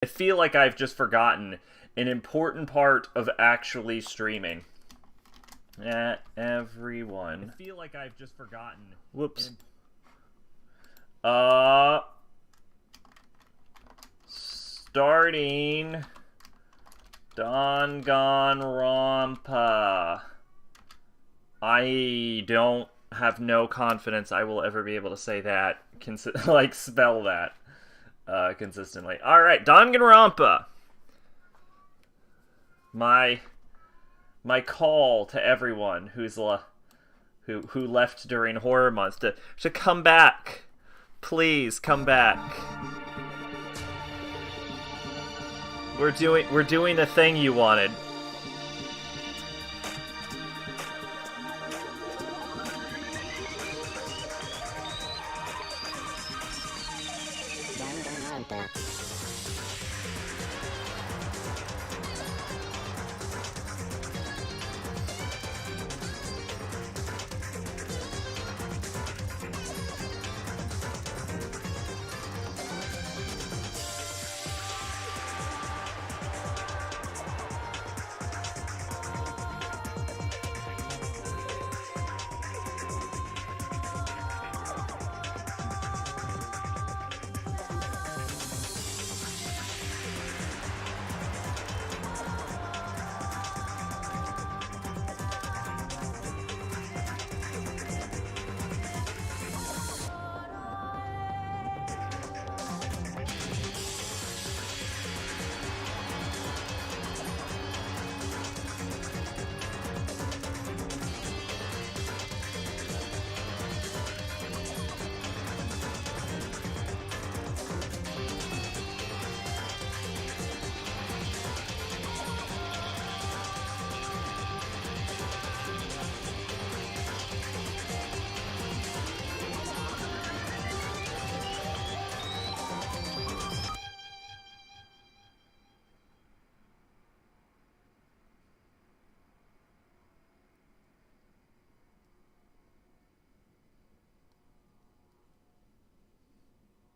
I feel like I've just forgotten an important part of actually streaming. Everyone. I feel like I've just forgotten. Whoops. Starting Danganronpa. I don't have no confidence I will ever be able to say that, like spell that consistently. All right, Danganronpa. My call to everyone who left during horror months to come back. Please come back. We're doing the thing you wanted.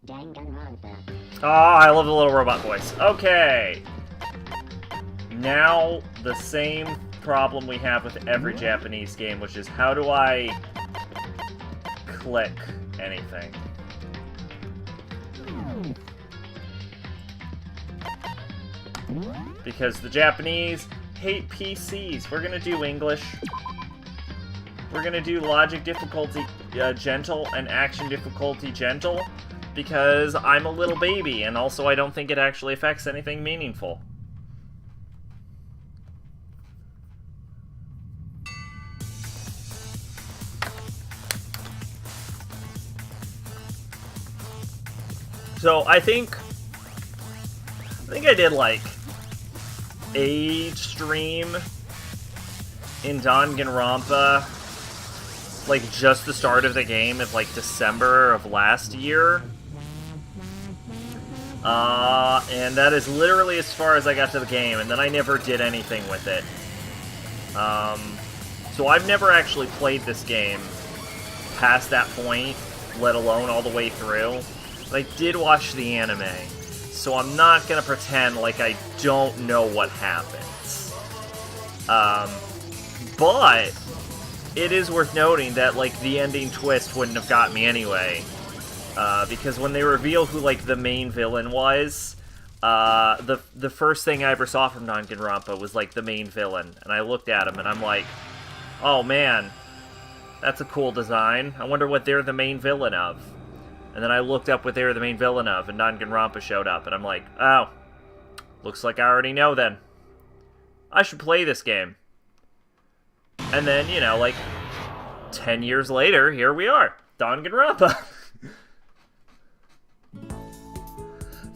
Danganronpa. Oh, I love the little robot voice. Okay. Now, the same problem we have with every Japanese game, which is how do I click anything? Because the Japanese hate PCs. We're gonna do English. We're gonna do logic difficulty gentle and action difficulty gentle. Because I'm a little baby, and also I don't think it actually affects anything meaningful. So I think I did like a stream in Danganronpa, like just the start of the game of like December of last year. And that is literally as far as I got to the game, and then I never did anything with it. So I've never actually played this game past that point, let alone all the way through. But I did watch the anime, so I'm not gonna pretend like I don't know what happens. But it is worth noting that, like, the ending twist wouldn't have got me anyway. Because when they reveal who, like, the main villain was, the first thing I ever saw from Danganronpa was, like, the main villain. And I looked at him and I'm like, oh man, that's a cool design. I wonder what they're the main villain of. And then I looked up what they were the main villain of, and Danganronpa showed up, and I'm like, oh, looks like I already know then. I should play this game. And then, you know, like, 10 years later, here we are. Danganronpa.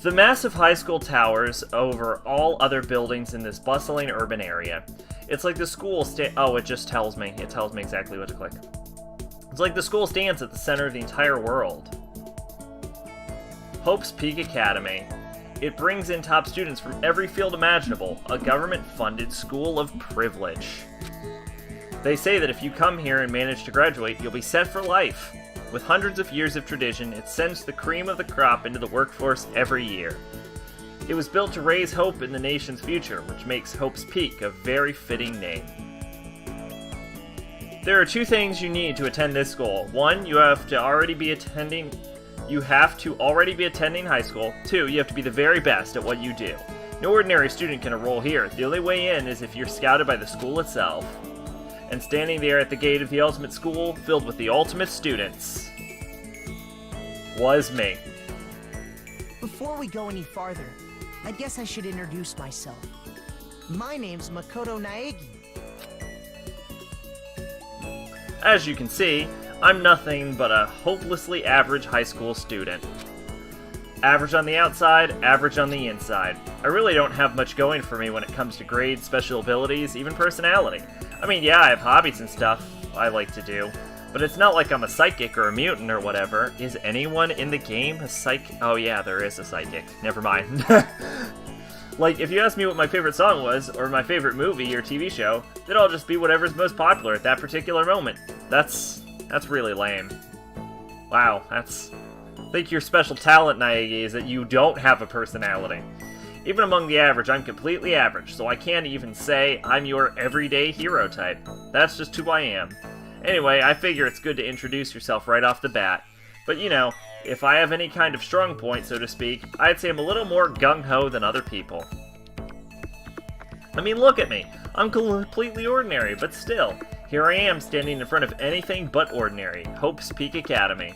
The massive high school towers over all other buildings in this bustling urban area. It's like the school oh, it just tells me. It tells me exactly what to click. It's like the school stands at the center of the entire world. Hope's Peak Academy. It brings in top students from every field imaginable, a government-funded school of privilege. They say that if you come here and manage to graduate, you'll be set for life. With hundreds of years of tradition, it sends the cream of the crop into the workforce every year. It was built to raise hope in the nation's future, which makes Hope's Peak a very fitting name. There are 2 things you need to attend this school. 1, you have to already be attending high school. 2, you have to be the very best at what you do. No ordinary student can enroll here. The only way in is if you're scouted by the school itself. And standing there at the gate of the ultimate school, filled with the ultimate students, was me. Before we go any farther, I guess I should introduce myself. My name's Makoto Naegi. As you can see, I'm nothing but a hopelessly average high school student. Average on the outside, average on the inside. I really don't have much going for me when it comes to grades, special abilities, even personality. I mean, yeah, I have hobbies and stuff I like to do, but it's not like I'm a psychic or a mutant or whatever. Is anyone in the game a psychic? Oh yeah, there is a psychic. Never mind. Like, if you asked me what my favorite song was, or my favorite movie or TV show, it'd all just be whatever's most popular at that particular moment. That's really lame. Wow, I think your special talent, Naegi, is that you don't have a personality. Even among the average, I'm completely average, so I can't even say I'm your everyday hero type. That's just who I am. Anyway, I figure it's good to introduce yourself right off the bat. But you know, if I have any kind of strong point, so to speak, I'd say I'm a little more gung-ho than other people. I mean, look at me. I'm completely ordinary, but still, here I am standing in front of anything but ordinary, Hope's Peak Academy.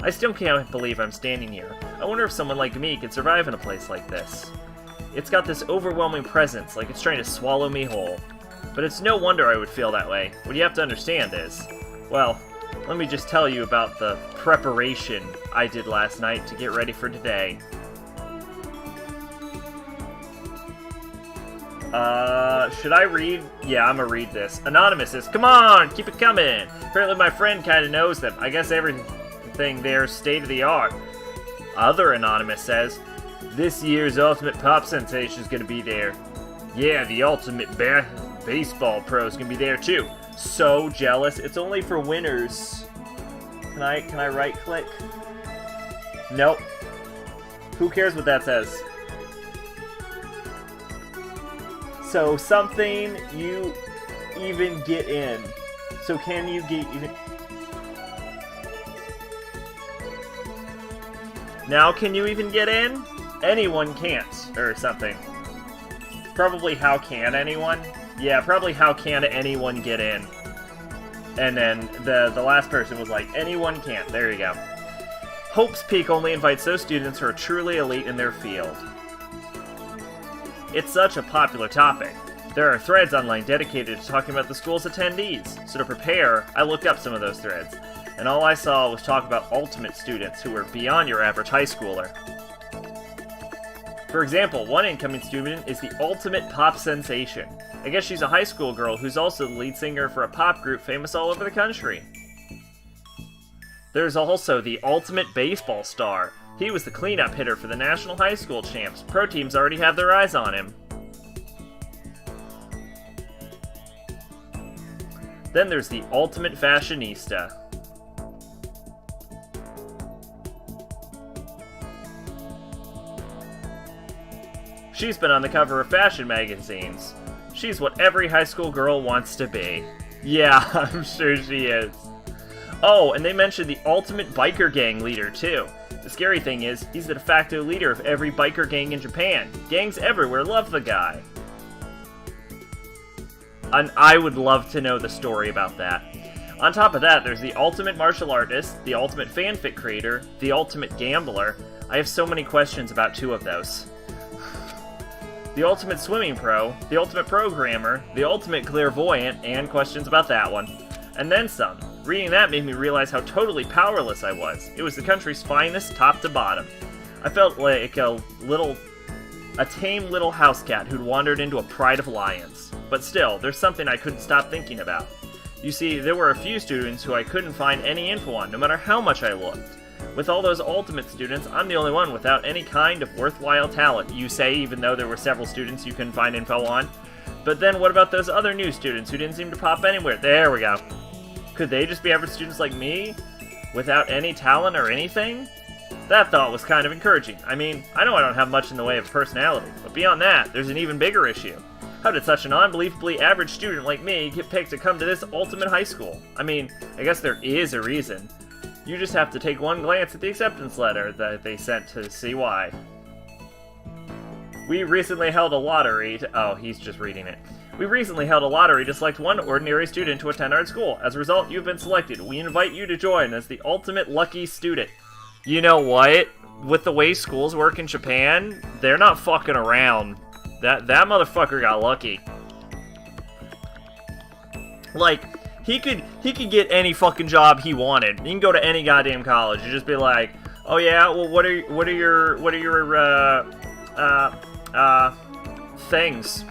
I still can't believe I'm standing here. I wonder if someone like me could survive in a place like this. It's got this overwhelming presence, like it's trying to swallow me whole. But it's no wonder I would feel that way. What you have to understand is, well, let me just tell you about the preparation I did last night to get ready for today. Should I read? Yeah, I'm gonna read this. Anonymous says, come on, keep it coming. Apparently my friend kinda knows them. I guess everything there's state of the art. Other Anonymous says, this year's Ultimate Pop Sensation is gonna be there. Yeah, the Ultimate Baseball Pro is gonna be there too. So jealous. It's only for winners. Can I right click? Nope. Who cares what that says? So something you even get in. So can you get even... Now can you even get in? Anyone can't, or something. Probably how can anyone? Yeah, probably how can anyone get in? And then the last person was like, anyone can't. There you go. Hope's Peak only invites those students who are truly elite in their field. It's such a popular topic. There are threads online dedicated to talking about the school's attendees. So to prepare, I looked up some of those threads. And all I saw was talk about ultimate students who were beyond your average high schooler. For example, one incoming student is the ultimate pop sensation. I guess she's a high school girl who's also the lead singer for a pop group famous all over the country. There's also the ultimate baseball star. He was the cleanup hitter for the National High School Champs. Pro teams already have their eyes on him. Then there's the ultimate fashionista. She's been on the cover of fashion magazines. She's what every high school girl wants to be. Yeah, I'm sure she is. Oh, and they mentioned the ultimate biker gang leader, too. The scary thing is, he's the de facto leader of every biker gang in Japan. Gangs everywhere love the guy. And I would love to know the story about that. On top of that, there's the ultimate martial artist, the ultimate fanfic creator, the ultimate gambler. I have so many questions about 2 of those. The ultimate swimming pro, the ultimate programmer, the ultimate clairvoyant, and questions about that one. And then some. Reading that made me realize how totally powerless I was. It was the country's finest, top to bottom. I felt like a tame little house cat who'd wandered into a pride of lions. But still, there's something I couldn't stop thinking about. You see, there were a few students who I couldn't find any info on, no matter how much I looked. With all those ultimate students, I'm the only one without any kind of worthwhile talent, you say, even though there were several students you couldn't find info on. But then what about those other new students who didn't seem to pop anywhere? There we go. Could they just be average students like me? Without any talent or anything? That thought was kind of encouraging. I mean, I know I don't have much in the way of personality, but beyond that, there's an even bigger issue. How did such an unbelievably average student like me get picked to come to this ultimate high school? I mean, I guess there is a reason. You just have to take one glance at the acceptance letter that they sent to see why. We recently held a lottery to... Oh, he's just reading it. We recently held a lottery to select one ordinary student to attend our school. As a result, you've been selected. We invite you to join as the ultimate lucky student. You know what? With the way schools work in Japan, they're not fucking around. That motherfucker got lucky. Like, he could get any fucking job he wanted. He can go to any goddamn college. You just be like, oh yeah, well what are your things?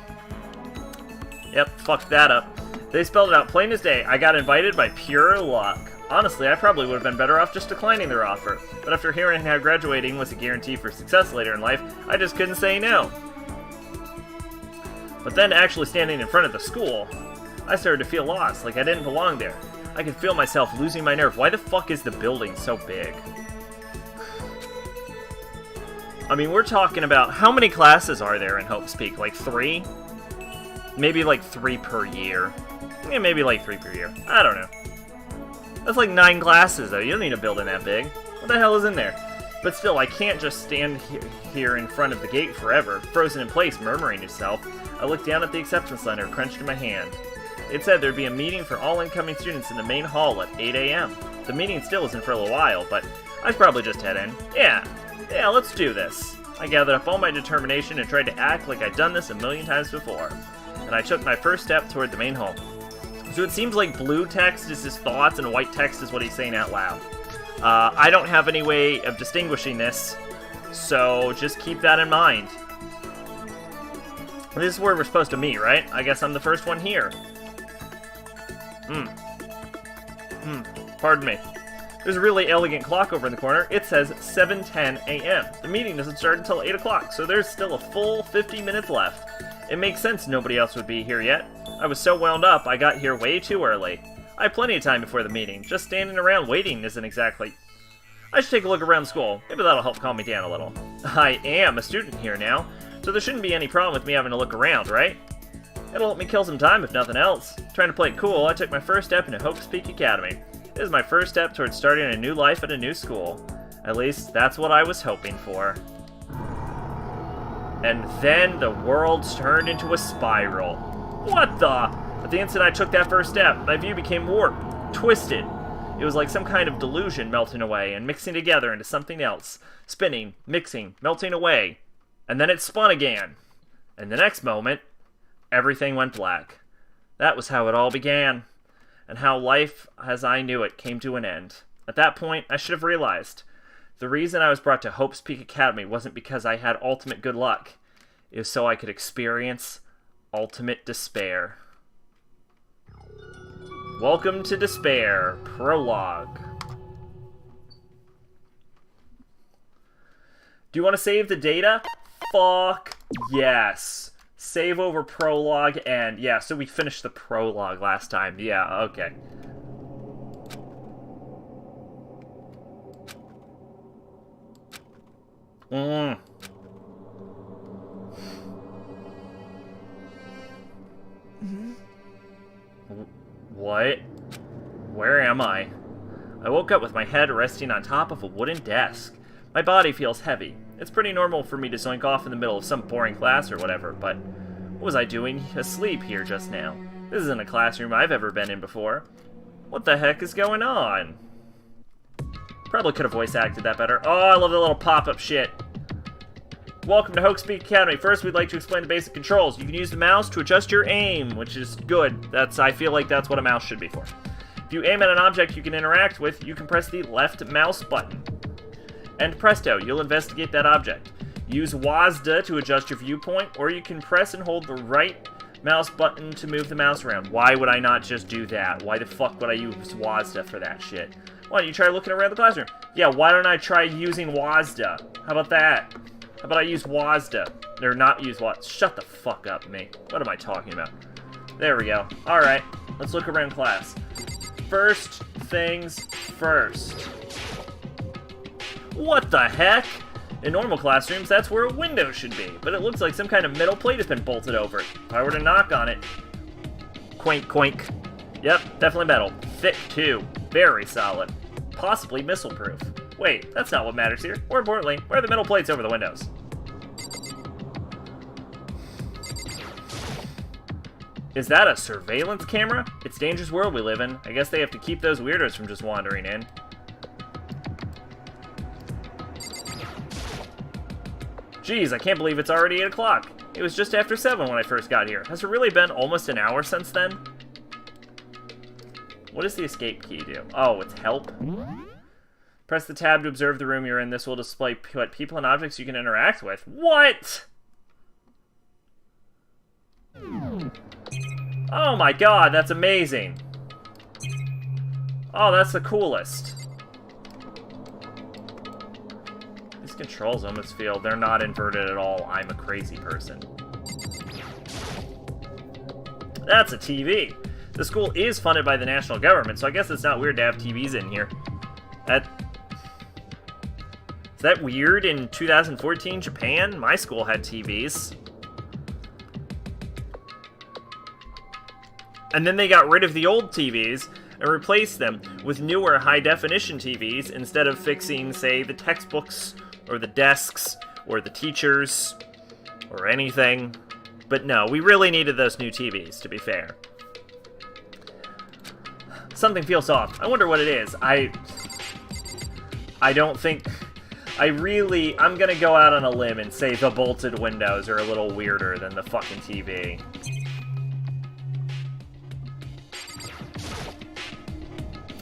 Yep, fucked that up. They spelled it out plain as day. I got invited by pure luck. Honestly, I probably would have been better off just declining their offer. But after hearing how graduating was a guarantee for success later in life, I just couldn't say no. But then actually standing in front of the school, I started to feel lost, like I didn't belong there. I could feel myself losing my nerve. Why the fuck is the building so big? I mean, we're talking about... How many classes are there in Hope's Peak? Like 3? Maybe like 3 per year. Yeah, maybe like 3 per year. I don't know. That's like 9 classes, though. You don't need a building that big. What the hell is in there? But still, I can't just stand here in front of the gate forever, frozen in place, murmuring to yourself. I looked down at the acceptance letter, crunched in my hand. It said there'd be a meeting for all incoming students in the main hall at 8 a.m. The meeting still isn't for a little while, but I'd probably just head in. Yeah, let's do this. I gathered up all my determination and tried to act like I'd done this a million times before. And I took my first step toward the main hall. So it seems like blue text is his thoughts and white text is what he's saying out loud. I don't have any way of distinguishing this, so just keep that in mind. This is where we're supposed to meet, right? I guess I'm the first one here. Pardon me. There's a really elegant clock over in the corner. It says 7:10 a.m. The meeting doesn't start until 8 o'clock, so there's still a full 50 minutes left. It makes sense nobody else would be here yet. I was so wound up, I got here way too early. I had plenty of time before the meeting. Just standing around waiting isn't exactly... I should take a look around school. Maybe that'll help calm me down a little. I am a student here now, so there shouldn't be any problem with me having to look around, right? It'll help me kill some time if nothing else. Trying to play it cool, I took my first step into Havoc Peak Academy. It is my first step towards starting a new life at a new school. At least, that's what I was hoping for. And then the world turned into a spiral. What the? At the instant I took that first step, my view became warped, twisted. It was like some kind of delusion melting away and mixing together into something else. Spinning, mixing, melting away. And then it spun again. And the next moment, everything went black. That was how it all began. And how life, as I knew it, came to an end. At that point, I should have realized. The reason I was brought to Hope's Peak Academy wasn't because I had ultimate good luck. It was so I could experience ultimate despair. Welcome to Despair, Prologue. Do you want to save the data? Fuck yes. Save over Prologue and... Yeah, so we finished the Prologue last time. Yeah, okay. What? Where am I? I woke up with my head resting on top of a wooden desk. My body feels heavy. It's pretty normal for me to zoink off in the middle of some boring class or whatever, but what was I doing asleep here just now? This isn't a classroom I've ever been in before. What the heck is going on? Probably could have voice acted that better. Oh, I love the little pop-up shit. Welcome to Havoc Peak Academy. First, we'd like to explain the basic controls. You can use the mouse to adjust your aim, which is good. I feel like that's what a mouse should be for. If you aim at an object you can interact with, you can press the left mouse button. And presto, you'll investigate that object. Use WASD to adjust your viewpoint, or you can press and hold the right mouse button to move the mouse around. Why would I not just do that? Why the fuck would I use WASD for that shit? Why don't you try looking around the classroom? Yeah, why don't I try using WASD? How about that? How about I use WASD? Or not use WASD? Shut the fuck up, me. What am I talking about? There we go. Alright, let's look around class. First things first. What the heck? In normal classrooms, that's where a window should be, but it looks like some kind of metal plate has been bolted over it. If I were to knock on it... Quink, quink. Yep, definitely metal. Thick, too. Very solid. Possibly missile-proof. Wait, that's not what matters here. More importantly, where are the metal plates over the windows? Is that a surveillance camera? It's a dangerous world we live in. I guess they have to keep those weirdos from just wandering in. Geez, I can't believe it's already 8 o'clock. It was just after 7 when I first got here. Has it really been almost an hour since then? What does the escape key do? Oh, it's help? Press the tab to observe the room you're in. This will display what people and objects you can interact with. What? Oh my god, that's amazing. Oh, that's the coolest. These controls almost feel they're not inverted at all. I'm a crazy person. That's a TV. The school is funded by the national government, so I guess it's not weird to have TVs in here. Is that weird in 2014 Japan? My school had TVs. And then they got rid of the old TVs and replaced them with newer high-definition TVs instead of fixing, say, the textbooks or the desks or the teachers or anything. But no, we really needed those new TVs, to be fair. Something feels off. I wonder what it is. I don't think... I'm gonna go out on a limb and say the bolted windows are a little weirder than the fucking TV.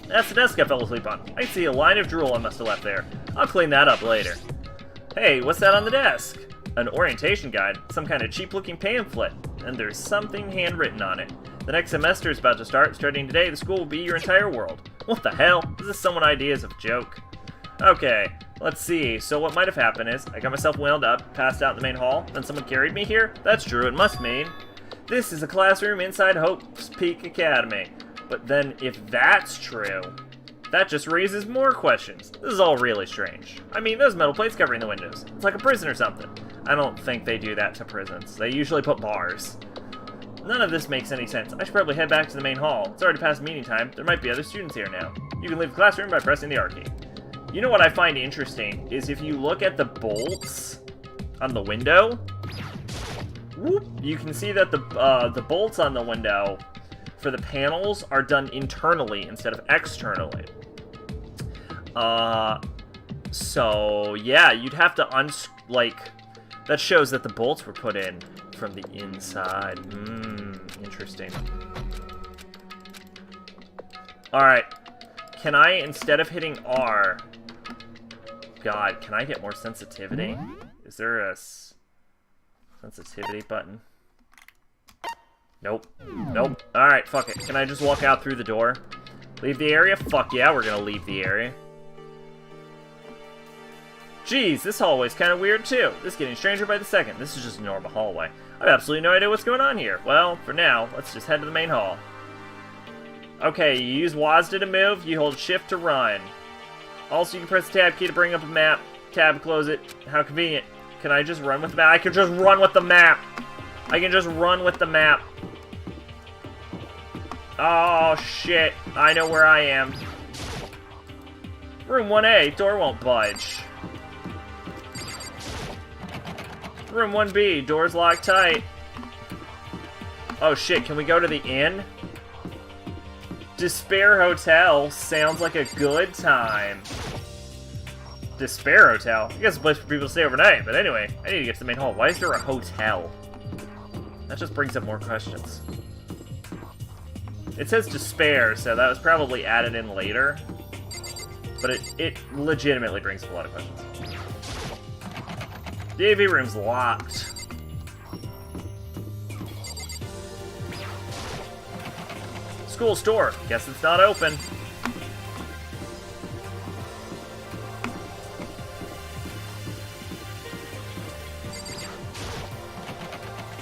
That's the desk I fell asleep on. I can see a line of drool I must have left there. I'll clean that up later. Hey, what's that on the desk? An orientation guide, some kind of cheap-looking pamphlet, and there's something handwritten on it. The next semester is about to start. Starting today, the school will be your entire world. What the hell? Is this someone ideas of a joke? Okay, let's see. So what might have happened is, I got myself wound up, passed out in the main hall, then someone carried me here? That's true, it must mean. This is a classroom inside Hope's Peak Academy. But then, if that's true, that just raises more questions. This is all really strange. I mean, those metal plates covering the windows. It's like a prison or something. I don't think they do that to prisons. They usually put bars. None of this makes any sense. I should probably head back to the main hall. It's already past meeting time. There might be other students here now. You can leave the classroom by pressing the R key. You know what I find interesting is if you look at the bolts on the window, whoop, you can see that the bolts on the window for the panels are done internally instead of externally. So yeah, you'd have to that shows that the bolts were put in from the inside. Interesting. Alright. Can I, instead of hitting R... God, can I get more sensitivity? Is there a sensitivity button? Nope. Nope. Alright, fuck it. Can I just walk out through the door? Leave the area? Fuck yeah, we're gonna leave the area. Geez, this hallway's kind of weird too. This is getting stranger by the second. This is just a normal hallway. I have absolutely no idea what's going on here. Well, for now, let's just head to the main hall. Okay, you use WASD to move, you hold shift to run. Also, you can press the tab key to bring up a map. Tab, close it. How convenient. Can I just run with the map? I can just run with the map! I can just run with the map. Oh, shit. I know where I am. Room 1A, door won't budge. Room 1B, door's locked tight. Oh shit, can we go to the inn? Despair Hotel sounds like a good time. Despair Hotel? I guess it's a place for people to stay overnight, but anyway, I need to get to the main hall. Why is there a hotel? That just brings up more questions. It says Despair, so that was probably added in later. But it legitimately brings up a lot of questions. The AV room's locked. School store. Guess it's not open.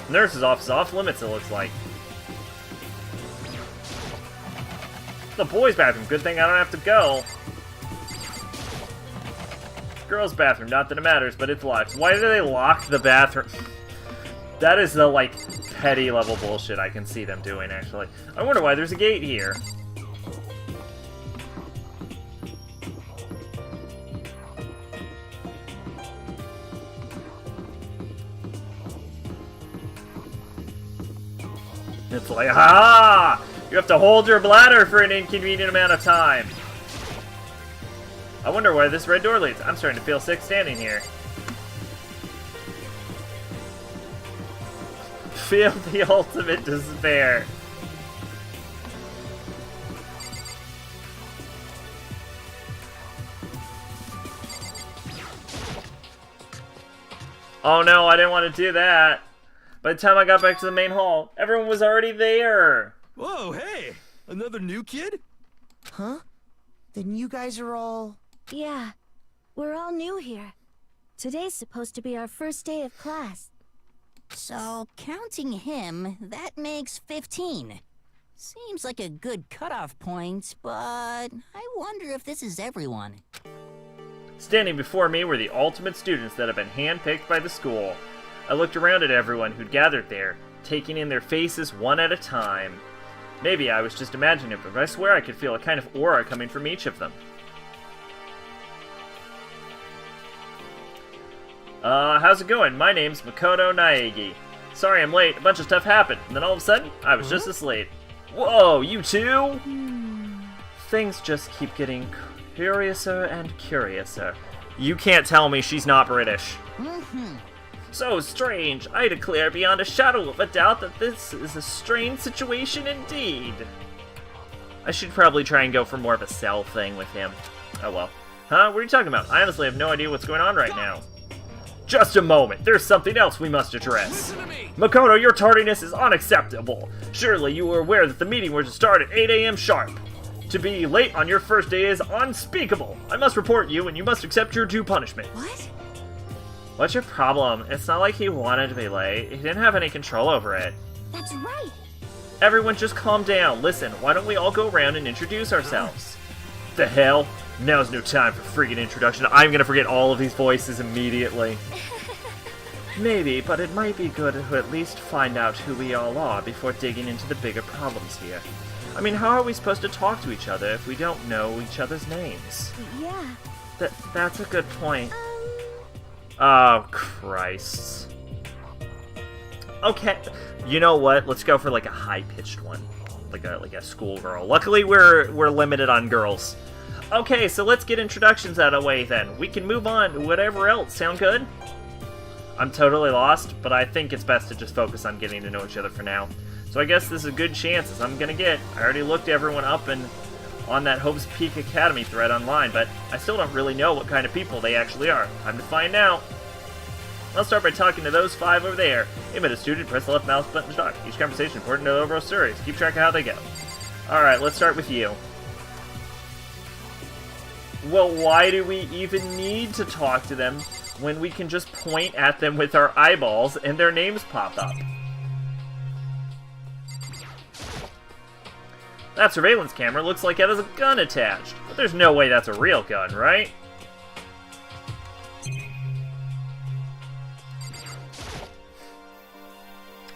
Nurse's office off limits, it looks like. The boys' bathroom. Good thing I don't have to go. Girls' bathroom, not that it matters, but it's locked. Why do they lock the bathroom? That is the, like, petty level bullshit I can see them doing, actually. I wonder why there's a gate here. It's like, ha! You have to hold your bladder for an inconvenient amount of time. I wonder where this red door leads. I'm starting to feel sick standing here. Feel the ultimate despair. Oh no, I didn't want to do that. By the time I got back to the main hall, everyone was already there. Whoa, hey! Another new kid? Huh? Then you guys are all... Yeah, we're all new here. Today's supposed to be our first day of class. So, counting him, that makes 15. Seems like a good cutoff point, but I wonder if this is everyone. Standing before me were the ultimate students that had been handpicked by the school. I looked around at everyone who'd gathered there, taking in their faces one at a time. Maybe I was just imagining it, but I swear I could feel a kind of aura coming from each of them. How's it going? My name's Makoto Naegi. Sorry I'm late, a bunch of stuff happened, and then all of a sudden, I was just as late. Whoa, you too? Things just keep getting curiouser and curiouser. You can't tell me she's not British. So strange. I declare beyond a shadow of a doubt that this is a strange situation indeed. I should probably try and go for more of a cell thing with him. Oh well. Huh? What are you talking about? I honestly have no idea what's going on right now. Just a moment. There's something else we must address. Makoto, your tardiness is unacceptable. Surely you were aware that the meeting was to start at 8 a.m. sharp. To be late on your first day is unspeakable. I must report you, and you must accept your due punishment. What? What's your problem? It's not like he wanted to be late. He didn't have any control over it. That's right. Everyone just calm down. Listen, why don't we all go around and introduce ourselves? The hell? Now's no time for friggin' introduction. I'm gonna forget all of these voices immediately. Maybe, but it might be good to at least find out who we all are before digging into the bigger problems here. I mean, how are we supposed to talk to each other if we don't know each other's names? Yeah. That's a good point. Oh, Christ. Okay, you know what? Let's go for like a high-pitched one, like a schoolgirl. Luckily, we're limited on girls. Okay, so let's get introductions out of the way then. We can move on to whatever else. Sound good? I'm totally lost, but I think it's best to just focus on getting to know each other for now. So I guess this is a good chance as I'm gonna get. I already looked everyone up and on that Hope's Peak Academy thread online, but I still don't really know what kind of people they actually are. Time to find out. I'll start by talking to those 5 over there. Aim at a student, press the left mouse button to talk. Each conversation important to the overall stories. Keep track of how they go. Alright, let's start with you. Well, why do we even need to talk to them when we can just point at them with our eyeballs and their names pop up? That surveillance camera looks like it has a gun attached, but there's no way that's a real gun, right?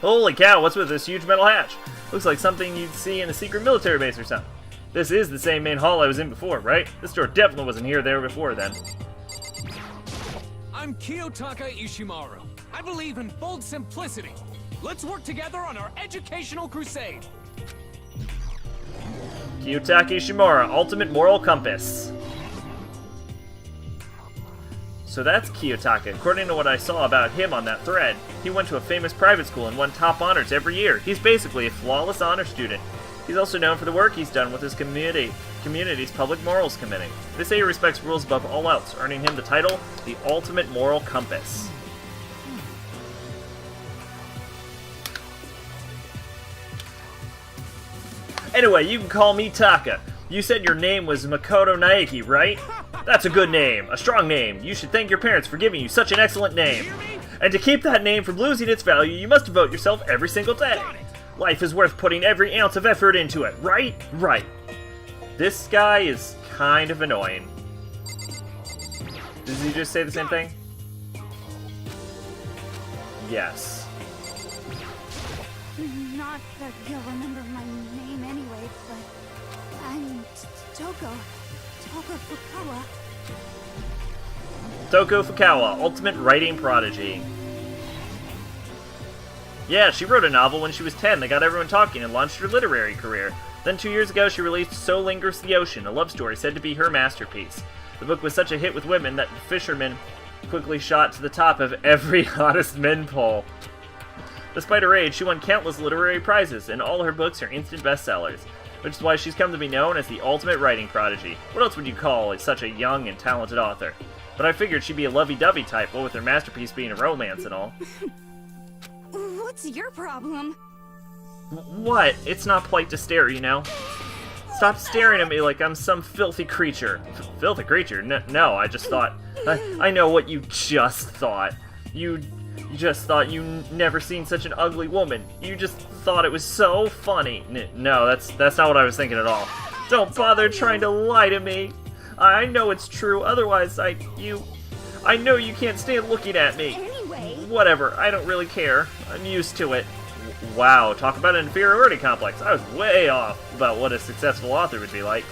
Holy cow, what's with this huge metal hatch? Looks like something you'd see in a secret military base or something. This is the same main hall I was in before, right? This door definitely wasn't there before then. I'm Kiyotaka Ishimaru. I believe in bold simplicity. Let's work together on our educational crusade. Kiyotaka Ishimura, Ultimate Moral Compass. So that's Kiyotaka. According to what I saw about him on that thread, he went to a famous private school and won top honors every year. He's basically a flawless honor student. He's also known for the work he's done with his community's Public Morals Committee. They say he respects rules above all else, earning him the title, the Ultimate Moral Compass. Anyway, you can call me Taka. You said your name was Makoto Naegi, right? That's a good name, a strong name. You should thank your parents for giving you such an excellent name. And to keep that name from losing its value, you must devote yourself every single day. Life is worth putting every ounce of effort into it, right? Right. This guy is kind of annoying. Did he just say the same thing? Yes. Not that you'll remember my name anyway, but I'm Toko. Toko Fukawa. Toko Fukawa, ultimate writing prodigy. Yeah, she wrote a novel when she was 10 that got everyone talking and launched her literary career. Then 2 years ago, she released So Lingers the Ocean, a love story said to be her masterpiece. The book was such a hit with women that Fisherman quickly shot to the top of every hottest men poll. Despite her age, she won countless literary prizes, and all her books are instant bestsellers, which is why she's come to be known as the ultimate writing prodigy. What else would you call such a young and talented author? But I figured she'd be a lovey-dovey type, what with her masterpiece being a romance and all. What's your problem? What? It's not polite to stare, you know? Stop staring at me like I'm some filthy creature. Filthy creature? No, I just thought... I know what you just thought. You just thought you never seen such an ugly woman. You just thought it was so funny. No, that's not what I was thinking at all. Don't bother trying to lie to me. I know it's true, otherwise I know you can't stand looking at me. Anyway. Whatever, I don't really care. I'm used to it. Wow, talk about an inferiority complex. I was way off about what a successful author would be like.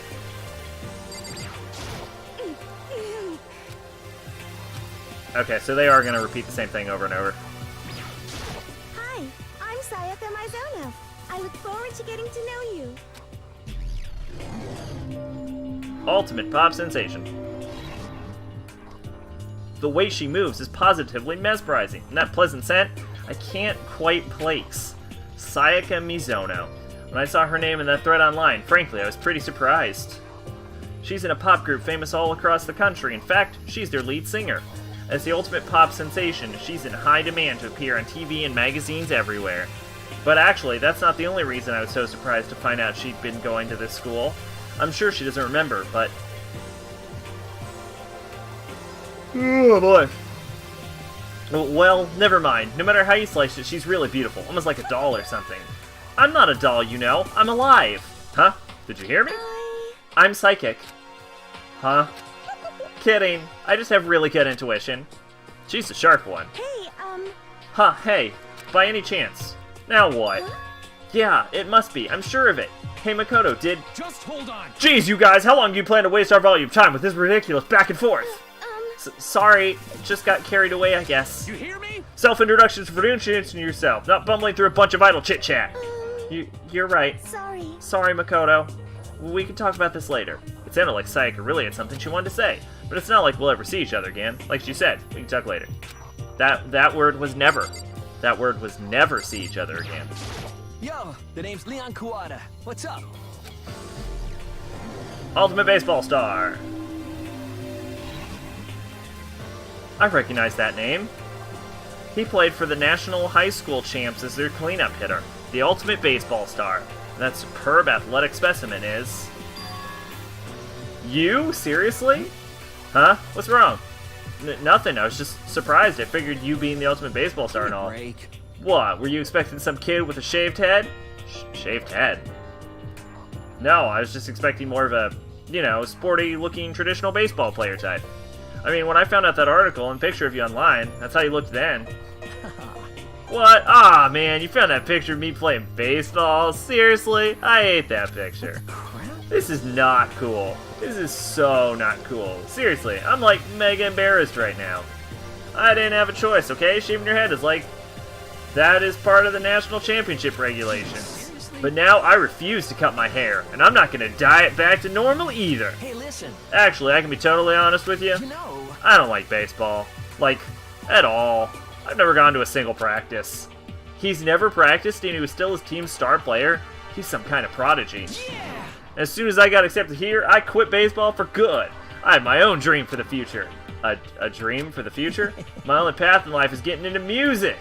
Okay, so they are going to repeat the same thing over and over. Hi, I'm Sayaka Mizono. I look forward to getting to know you. Ultimate pop sensation. The way she moves is positively mesmerizing, and that pleasant scent, I can't quite place. Sayaka Mizono. When I saw her name in that thread online, frankly, I was pretty surprised. She's in a pop group famous all across the country. In fact, she's their lead singer. As the ultimate pop sensation, she's in high demand to appear on TV and magazines everywhere. But actually, that's not the only reason I was so surprised to find out she'd been going to this school. I'm sure she doesn't remember, but... Oh boy. Well, never mind. No matter how you slice it, she's really beautiful. Almost like a doll or something. I'm not a doll, you know. I'm alive. Huh? Did you hear me? I'm psychic. Huh? Kidding. I just have really good intuition. She's the sharp one. Hey, Huh, hey. By any chance. Now what? Yeah, it must be. I'm sure of it. Hey, Makoto, did... Just hold on. Jeez, you guys, how long do you plan to waste our valuable time with this ridiculous back and forth? Sorry, just got carried away, I guess. You hear me? Self-introductions for introducing yourself, not bumbling through a bunch of idle chit-chat. You're right. sorry. Sorry, Makoto. We can talk about this later. It sounded like Sayaka really had something she wanted to say, but it's not like we'll ever see each other again. Like she said, we can talk later. That word was never. That word was never see each other again. Yo, the name's Leon Kuwata. What's up? Ultimate baseball star. I recognize that name. He played for the National High School Champs as their cleanup hitter, the ultimate baseball star. That superb athletic specimen is... You? Seriously? Huh? What's wrong? Nothing, I was just surprised. I figured you being the ultimate baseball star and all. Break. What, were you expecting some kid with a shaved head? Shaved head? No, I was just expecting more of a, sporty-looking traditional baseball player type. I mean, when I found out that article and picture of you online, that's how you looked then. What? Ah, man, you found that picture of me playing baseball? Seriously? I hate that picture. This is not cool. This is so not cool. Seriously, I'm like mega embarrassed right now. I didn't have a choice, okay? Shaving your head is like... That is part of the national championship regulations. But now I refuse to cut my hair, and I'm not gonna dye it back to normal either. Hey, listen. Actually, I can be totally honest with you. You know... I don't like baseball. Like, at all. I've never gone to a single practice. He's never practiced and he was still his team's star player. He's some kind of prodigy. Yeah! As soon as I got accepted here, I quit baseball for good. I have my own dream for the future. A dream for the future? My only path in life is getting into music.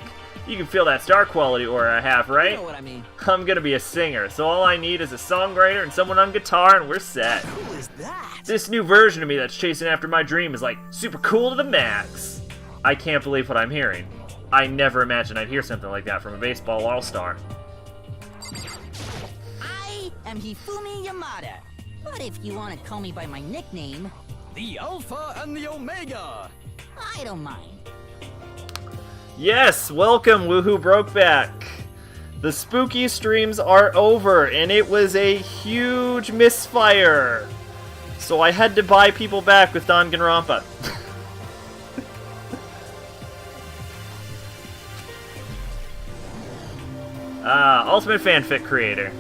You can feel that star quality aura I have, right? You know what I mean. I'm gonna be a singer, so all I need is a songwriter and someone on guitar and we're set. Who is that? This new version of me that's chasing after my dream is like super cool to the max. I can't believe what I'm hearing. I never imagined I'd hear something like that from a baseball all-star. I am Hifumi Yamada. But if you want to call me by my nickname, The Alpha and the Omega! I don't mind. Yes, welcome, Woohoo Brokeback. The spooky streams are over, and it was a huge misfire. So I had to buy people back with Danganronpa. Ultimate fanfic creator.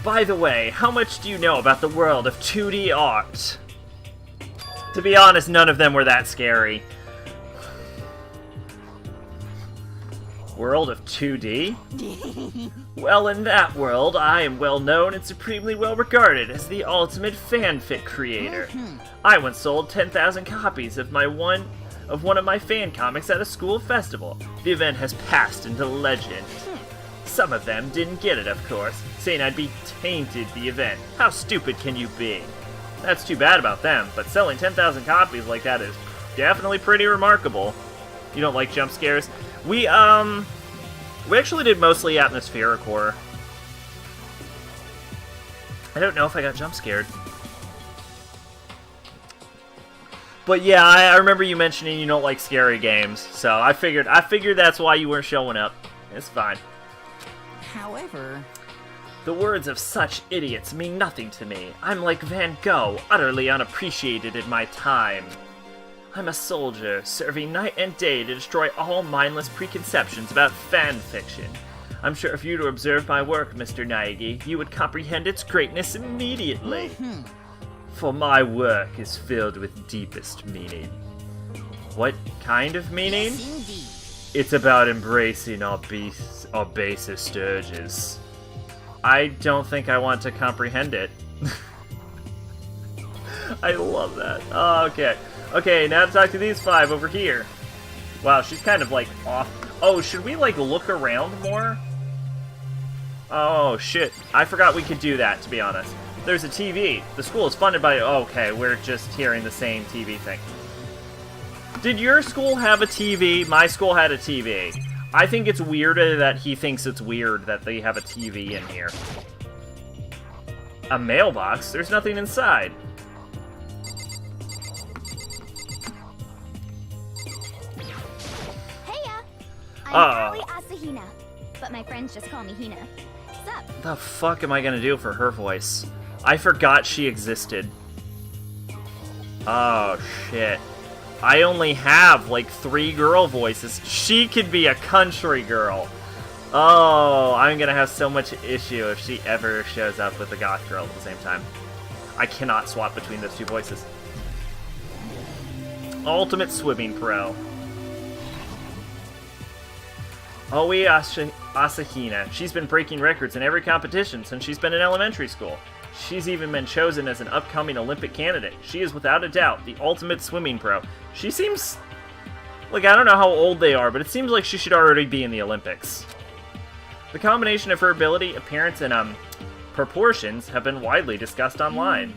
By the way, how much do you know about the world of 2D art? To be honest, none of them were that scary. World of 2D? Well, in that world, I am well known and supremely well regarded as the ultimate fanfic creator. I once sold 10,000 copies of one of my fan comics at a school festival. The event has passed into legend. Some of them didn't get it, of course, saying I'd be tainted the event. How stupid can you be? That's too bad about them, but selling 10,000 copies like that is definitely pretty remarkable. You don't like jump scares? We actually did mostly atmospheric horror. I don't know if I got jump scared. But yeah, I remember you mentioning you don't like scary games, so I figured that's why you weren't showing up. It's fine. However, the words of such idiots mean nothing to me. I'm like Van Gogh, utterly unappreciated in my time. I'm a soldier, serving night and day to destroy all mindless preconceptions about fan fiction. I'm sure if you were to observe my work, Mr. Naegi, you would comprehend its greatness immediately. For my work is filled with deepest meaning. What kind of meaning? yes, indeed. It's about embracing our basest urges. I don't think I want to comprehend it. I love that. Oh, okay. Okay, now to talk to these 5 over here. Wow, she's kind of, like, off. Oh, should we, like, look around more? Oh, shit. I forgot we could do that, to be honest. There's a TV. The school is funded by... Okay, we're just hearing the same TV thing. Did your school have a TV? My school had a TV. I think it's weirder that he thinks it's weird that they have a TV in here. A mailbox? There's nothing inside. Heya! I'm Harley Asahina, but my friends just call me Hina. What's up? The fuck am I gonna do for her voice? I forgot she existed. Oh, shit. I only have, like, 3 girl voices. She could be a country girl. Oh, I'm gonna have so much issue if she ever shows up with a goth girl at the same time. I cannot swap between those 2 voices. Ultimate Swimming Pro. Oe Asahina. She's been breaking records in every competition since she's been in elementary school. She's even been chosen as an upcoming Olympic candidate. She is without a doubt the ultimate swimming pro. She seems... Like, I don't know how old they are, but it seems like she should already be in the Olympics. The combination of her ability, appearance, and, proportions have been widely discussed online.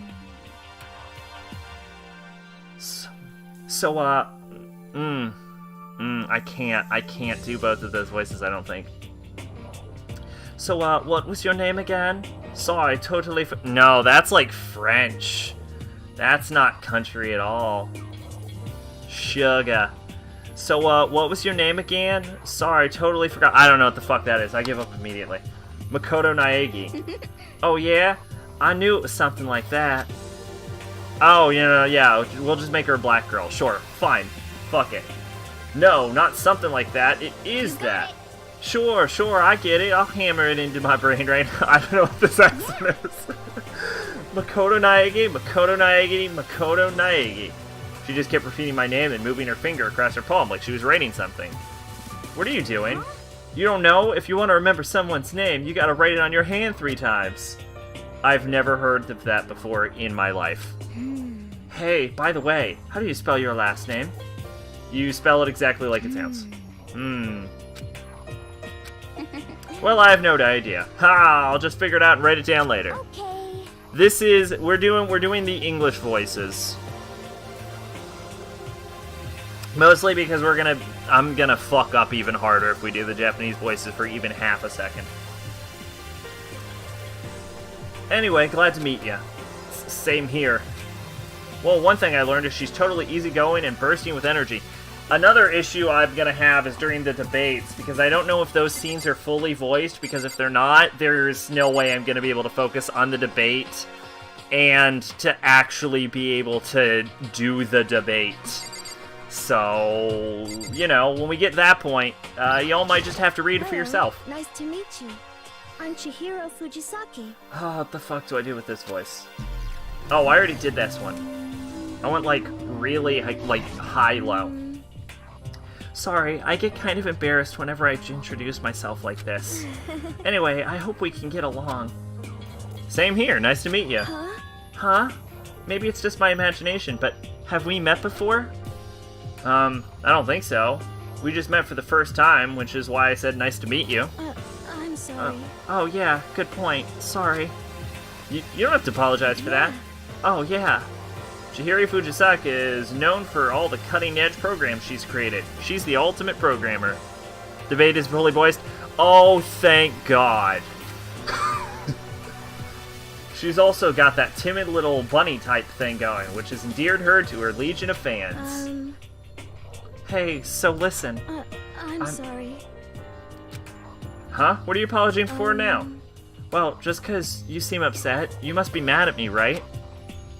I can't do both of those voices, I don't think. So, what was your name again? Sorry, totally no, that's like French. That's not country at all. Sugar. So, what was your name again? Sorry, totally forgot. I don't know what the fuck that is. I give up immediately. Makoto Naegi. Oh, yeah? I knew it was something like that. Oh, yeah, we'll just make her a black girl. Sure, fine. Fuck it. No, not something like that. It is that. Sure, I get it. I'll hammer it into my brain right now. I don't know what this accent is. Makoto Naegi, Makoto Naegi, Makoto Naegi. She just kept repeating my name and moving her finger across her palm like she was writing something. What are you doing? You don't know? If you want to remember someone's name, you gotta write it on your hand 3 times. I've never heard of that before in my life. Hey, by the way, how do you spell your last name? You spell it exactly like it sounds. Well, I have no idea. Ha! I'll just figure it out and write it down later. Okay. This is we're doing the English voices. Mostly because I'm gonna fuck up even harder if we do the Japanese voices for even half a second. Anyway, glad to meet you. Same here. Well, one thing I learned is she's totally easygoing and bursting with energy. Another issue I'm going to have is during the debates, because I don't know if those scenes are fully voiced, because if they're not, there's no way I'm going to be able to focus on the debate and to actually be able to do the debate. So, you know, when we get to that point, y'all might just have to read it for yourself. Nice to meet you. I'm Chihiro Fujisaki. Oh, what the fuck do I do with this voice? Oh, I already did this one. I went, like, really, like, high-low. Sorry, I get kind of embarrassed whenever I introduce myself like this. Anyway, I hope we can get along. Same here, nice to meet you. Huh? Huh? Maybe it's just my imagination, but have we met before? I don't think so. We just met for the first time, which is why I said nice to meet you. I'm sorry. Oh yeah, good point. Sorry. You don't have to apologize for that. Oh yeah. Chihiro Fujisaki is known for all the cutting-edge programs she's created. She's the ultimate programmer. Debate is fully voiced. Oh, thank God. She's also got that timid little bunny-type thing going, which has endeared her to her legion of fans. Hey, so listen. I'm sorry. Huh? What are you apologizing for now? Well, just 'cause you seem upset, you must be mad at me, right?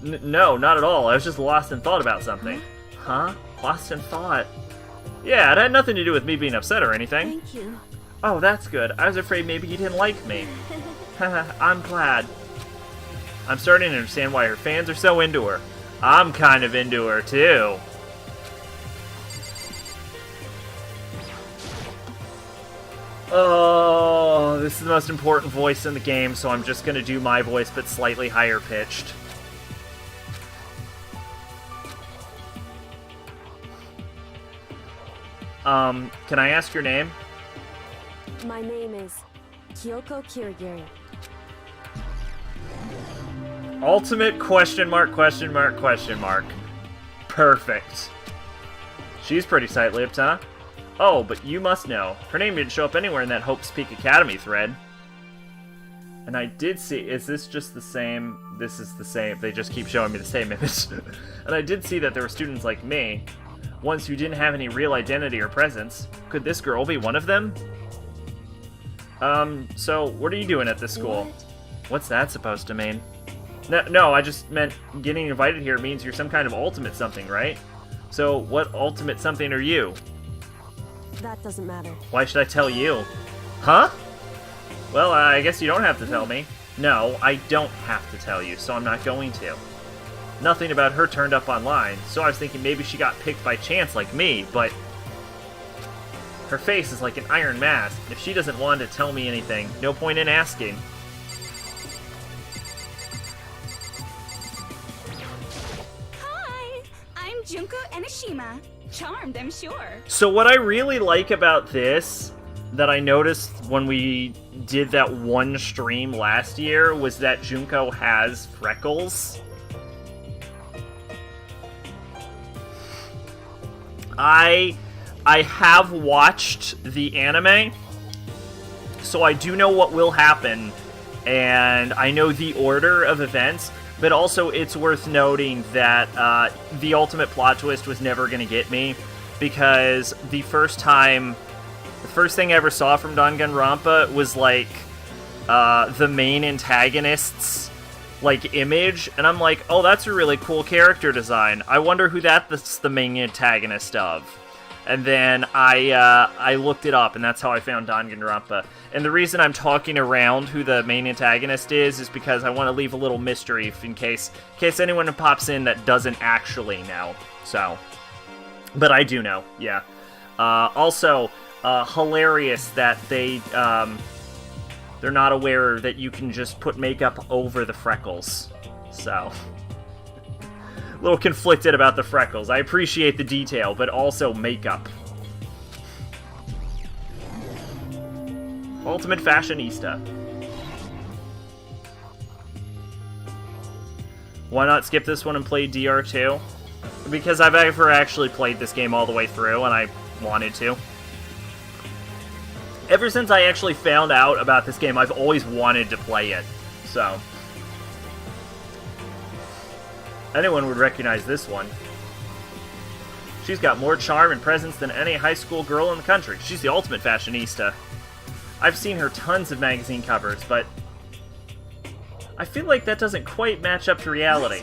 No, not at all. I was just lost in thought about something. Huh? Lost in thought? Yeah, it had nothing to do with me being upset or anything. Thank you. Oh, that's good. I was afraid maybe you didn't like me. I'm glad. I'm starting to understand why her fans are so into her. I'm kind of into her, too. Oh, this is the most important voice in the game, so I'm just gonna do my voice, but slightly higher pitched. Can I ask your name? My name is Kyoko Kirigiri. Ultimate question mark, question mark, question mark. Perfect. She's pretty tight-lipped, huh? Oh, but you must know. Her name didn't show up anywhere in that Hope's Peak Academy thread. And I did see... Is this just the same? This is the same. They just keep showing me the same image. And I did see that there were students like me. Ones who didn't have any real identity or presence. Could this girl be one of them? So, what are you doing at this school? What's that supposed to mean? No, I just meant getting invited here means you're some kind of ultimate something, right? So, what ultimate something are you? That doesn't matter. Why should I tell you? Huh? Well, I guess you don't have to tell me. No, I don't have to tell you, so I'm not going to. Nothing about her turned up online, so I was thinking maybe she got picked by chance like me, but... Her face is like an iron mask. If she doesn't want to tell me anything, no point in asking. Hi, I'm Junko Enoshima. Charmed, I'm sure. So what I really like about this, that I noticed when we did that one stream last year, was that Junko has freckles. I have watched the anime, so I do know what will happen, and I know the order of events, but also it's worth noting that the ultimate plot twist was never going to get me, because the first thing I ever saw from Danganronpa was, like, the main antagonist's, like, image, and I'm like, oh, that's a really cool character design. I wonder who that's the main antagonist of. And then I looked it up, and that's how I found Danganronpa. And the reason I'm talking around who the main antagonist is because I want to leave a little mystery in case anyone pops in that doesn't actually know. So, but I do know, yeah. Also, hilarious that they're not aware that you can just put makeup over the freckles. So, a little conflicted about the freckles. I appreciate the detail, but also makeup. Ultimate fashionista. Why not skip this one and play DR2? Because I've never actually played this game all the way through, and I wanted to. Ever since I actually found out about this game, I've always wanted to play it. So, Anyone would recognize this one. She's got more charm and presence than any high school girl in the country. She's the ultimate fashionista. I've seen her tons of magazine covers, but I feel like that doesn't quite match up to reality.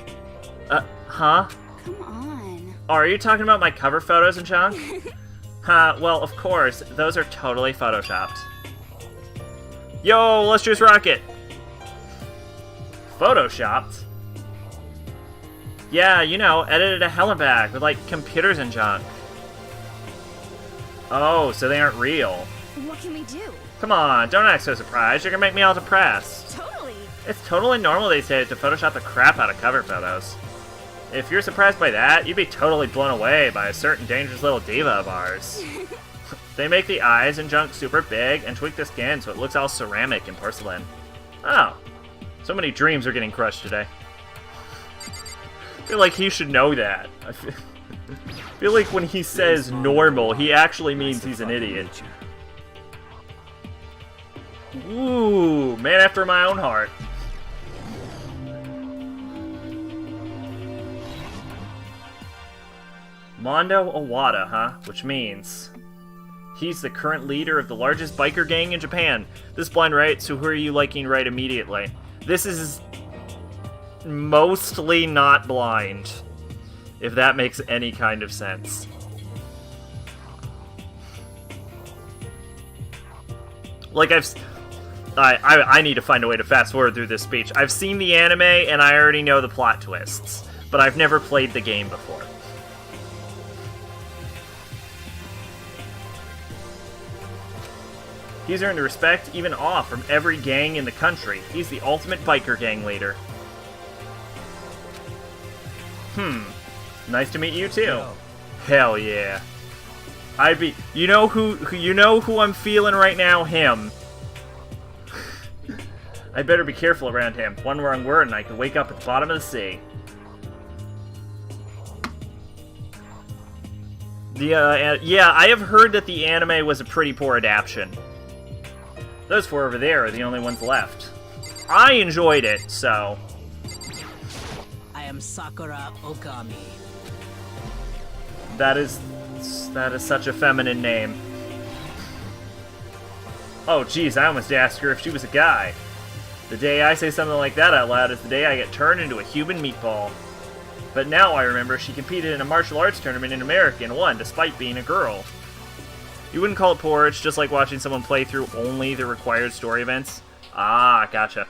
Huh? Come on. Oh, are you talking about my cover photos and junk? Huh, well, of course. Those are totally photoshopped. Yo, illustrious rocket! Photoshopped? Yeah, you know, edited a hell and back with, like, computers and junk. Oh, so they aren't real. What can we do? Come on, don't act so surprised. You're gonna make me all depressed. Totally. It's totally normal these days to Photoshop the crap out of cover photos. If you're surprised by that, you'd be totally blown away by a certain dangerous little diva of ours. They make the eyes and junk super big and tweak the skin so it looks all ceramic and porcelain. Oh, so many dreams are getting crushed today. I feel like he should know that. I feel like when he says normal, he actually means he's an idiot. Ooh, man after my own heart. Mondo Owada, huh? Which means he's the current leader of the largest biker gang in Japan. This blind right, so who are you liking right immediately? This is mostly not blind, if that makes any kind of sense. Like, I need to find a way to fast forward through this speech. I've seen the anime, and I already know the plot twists, but I've never played the game before. He's earned respect, even awe, from every gang in the country. He's the ultimate biker gang leader. Nice to meet you too. Hell yeah. You know who I'm feeling right now? Him. I better be careful around him. One wrong word and I could wake up at the bottom of the sea. Yeah, I have heard that the anime was a pretty poor adaptation. Those four over there are the only ones left. I enjoyed it, so... I am Sakura Okami. That is such a feminine name. Oh, geez, I almost asked her if she was a guy. The day I say something like that out loud is the day I get turned into a human meatball. But now I remember she competed in a martial arts tournament in America and won, despite being a girl. You wouldn't call it poor, it's just like watching someone play through only the required story events? Ah, gotcha.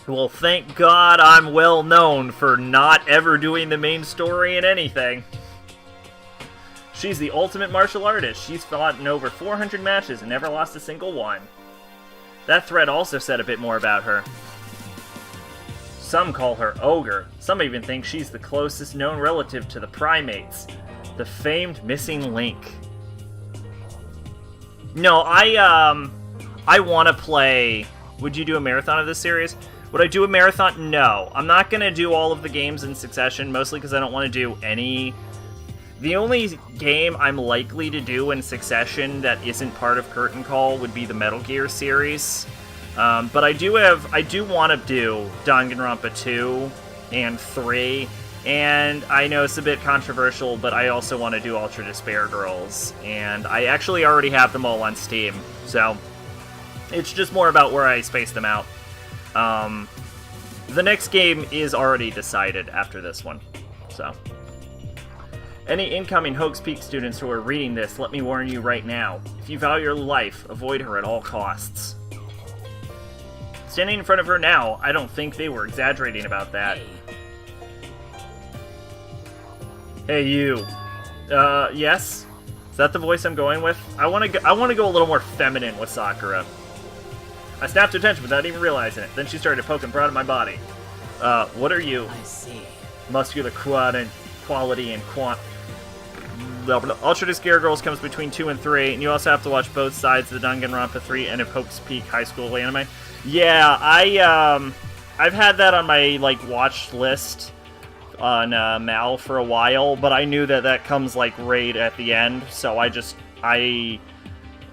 Well, thank God I'm well known for not ever doing the main story in anything. She's the ultimate martial artist. She's fought in over 400 matches and never lost a single one. That thread also said a bit more about her. Some call her Ogre. Some even think she's the closest known relative to the primates. The famed missing link. No, I want to play... Would you do a marathon of this series? Would I do a marathon? No. I'm not going to do all of the games in succession, mostly because I don't want to do any... The only game I'm likely to do in succession that isn't part of Curtain Call would be the Metal Gear series. But I do want to do Danganronpa 2 and 3, and I know it's a bit controversial, but I also want to do Ultra Despair Girls, and I actually already have them all on Steam, so it's just more about where I space them out. The next game is already decided after this one, so... Any incoming Hoax Peak students who are reading this, let me warn you right now. If you value your life, avoid her at all costs. Standing in front of her now, I don't think they were exaggerating about that. Hey, you. Yes? Is that the voice I'm going with? I want to go a little more feminine with Sakura. I snapped her attention without even realizing it. Then she started poking proud at my body. What are you? I see. Muscular quality and Ultra Despair Girls comes between 2 and 3, and you also have to watch both sides of the Danganronpa 3 and of Hope's Peak High School anime. Yeah, I've had that on my watch list on Mal for a while, but I knew that comes right at the end, so I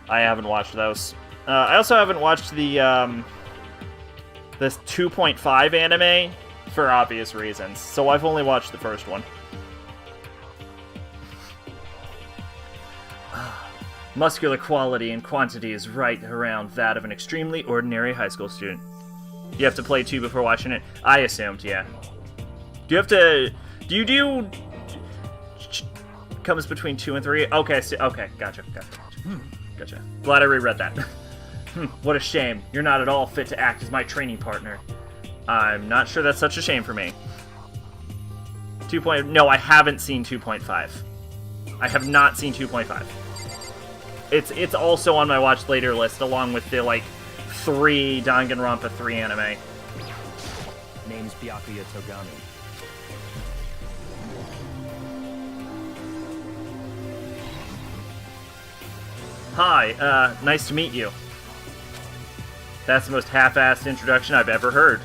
haven't watched those. I also haven't watched the this 2.5 anime for obvious reasons. So I've only watched the first one. Muscular quality and quantity is right around that of an extremely ordinary high school student. You have to play 2 before watching it? I assumed, yeah. Do you have to... Do you do... Comes between 2 and 3? Okay, so, okay, gotcha. Gotcha. Glad I reread that. What a shame. You're not at all fit to act as my training partner. I'm not sure that's such a shame for me. 2. No, I haven't seen 2.5. I have not seen 2.5. It's also on my watch later list, along with the, like, 3 Danganronpa 3 anime. Name's Byakuya Togami. Hi, nice to meet you. That's the most half-assed introduction I've ever heard.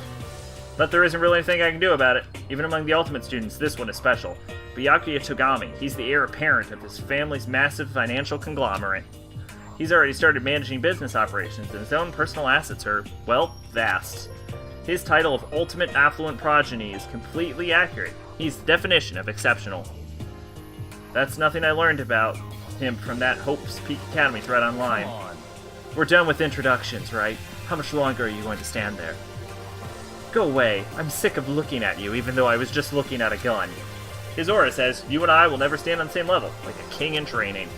But there isn't really anything I can do about it. Even among the Ultimate students, this one is special. Byakuya Togami, he's the heir apparent of his family's massive financial conglomerate. He's already started managing business operations, and his own personal assets are, well, vast. His title of Ultimate Affluent Progeny is completely accurate. He's the definition of exceptional. That's nothing I learned about him from that Hope's Peak Academy thread online. We're done with introductions, right? How much longer are you going to stand there? Go away. I'm sick of looking at you, even though I was just looking at a gun. His aura says, you and I will never stand on the same level, like a king in training.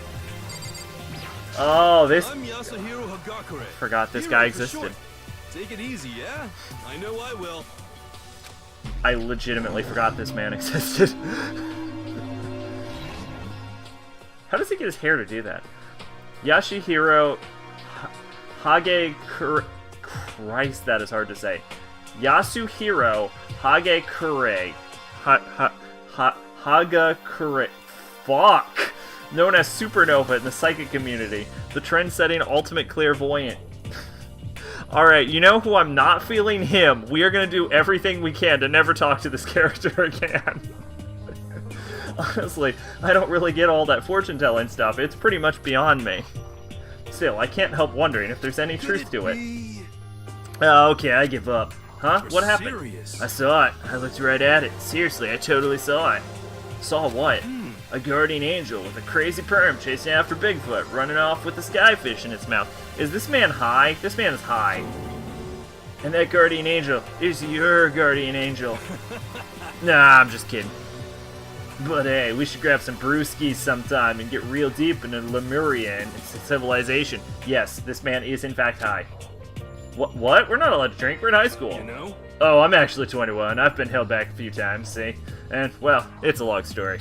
Oh, this... I'm Yasuhiro Hagakure. Forgot this guy existed. Take it easy, yeah? I know I will. I legitimately forgot this man existed. How does he get his hair to do that? Yasuhiro Hagakure... Christ, that is hard to say. Yasuhiro Hagakure. Hagakure. Fuck! Known as Supernova in the psychic community. The trend-setting ultimate clairvoyant. Alright, you know who I'm not feeling? Him. We are going to do everything we can to never talk to this character again. Honestly, I don't really get all that fortune-telling stuff. It's pretty much beyond me. Still, I can't help wondering if there's any truth to it. Okay, I give up. Huh? What happened? Serious? I saw it. I looked right at it. Seriously, I totally saw it. Saw what? A guardian angel with a crazy perm chasing after Bigfoot, running off with a skyfish in its mouth. Is this man high? This man is high. And that guardian angel is your guardian angel. Nah, I'm just kidding. But hey, we should grab some brewskis sometime and get real deep into Lemuria and its civilization. Yes, this man is in fact high. What? We're not allowed to drink. We're in high school. You know? Oh, I'm actually 21. I've been held back a few times, see? And, well, it's a long story.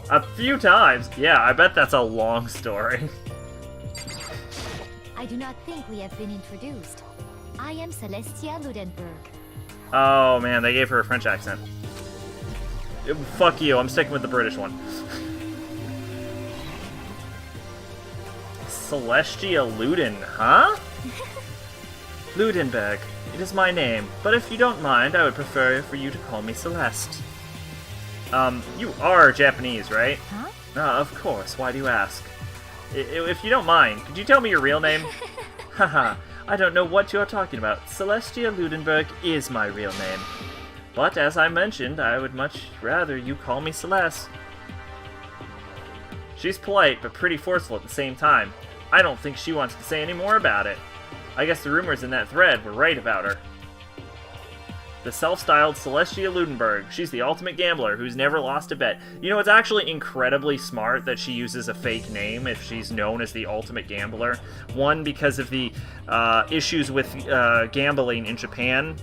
A few times? Yeah, I bet that's a long story. I do not think we have been introduced. I am Celestia Ludenberg. Oh, man, they gave her a French accent. Fuck you, I'm sticking with the British one. Celestia Luden, huh? Ludenberg. It is my name, but if you don't mind, I would prefer for you to call me Celeste. You are Japanese, right? Huh? Of course. Why do you ask? If you don't mind, could you tell me your real name? Haha, I don't know what you're talking about. Celestia Ludenberg is my real name. But as I mentioned, I would much rather you call me Celeste. She's polite, but pretty forceful at the same time. I don't think she wants to say any more about it. I guess the rumors in that thread were right about her. The self-styled Celestia Ludenberg. She's the ultimate gambler who's never lost a bet. You know, it's actually incredibly smart that she uses a fake name if she's known as the ultimate gambler. One, because of the issues with gambling in Japan.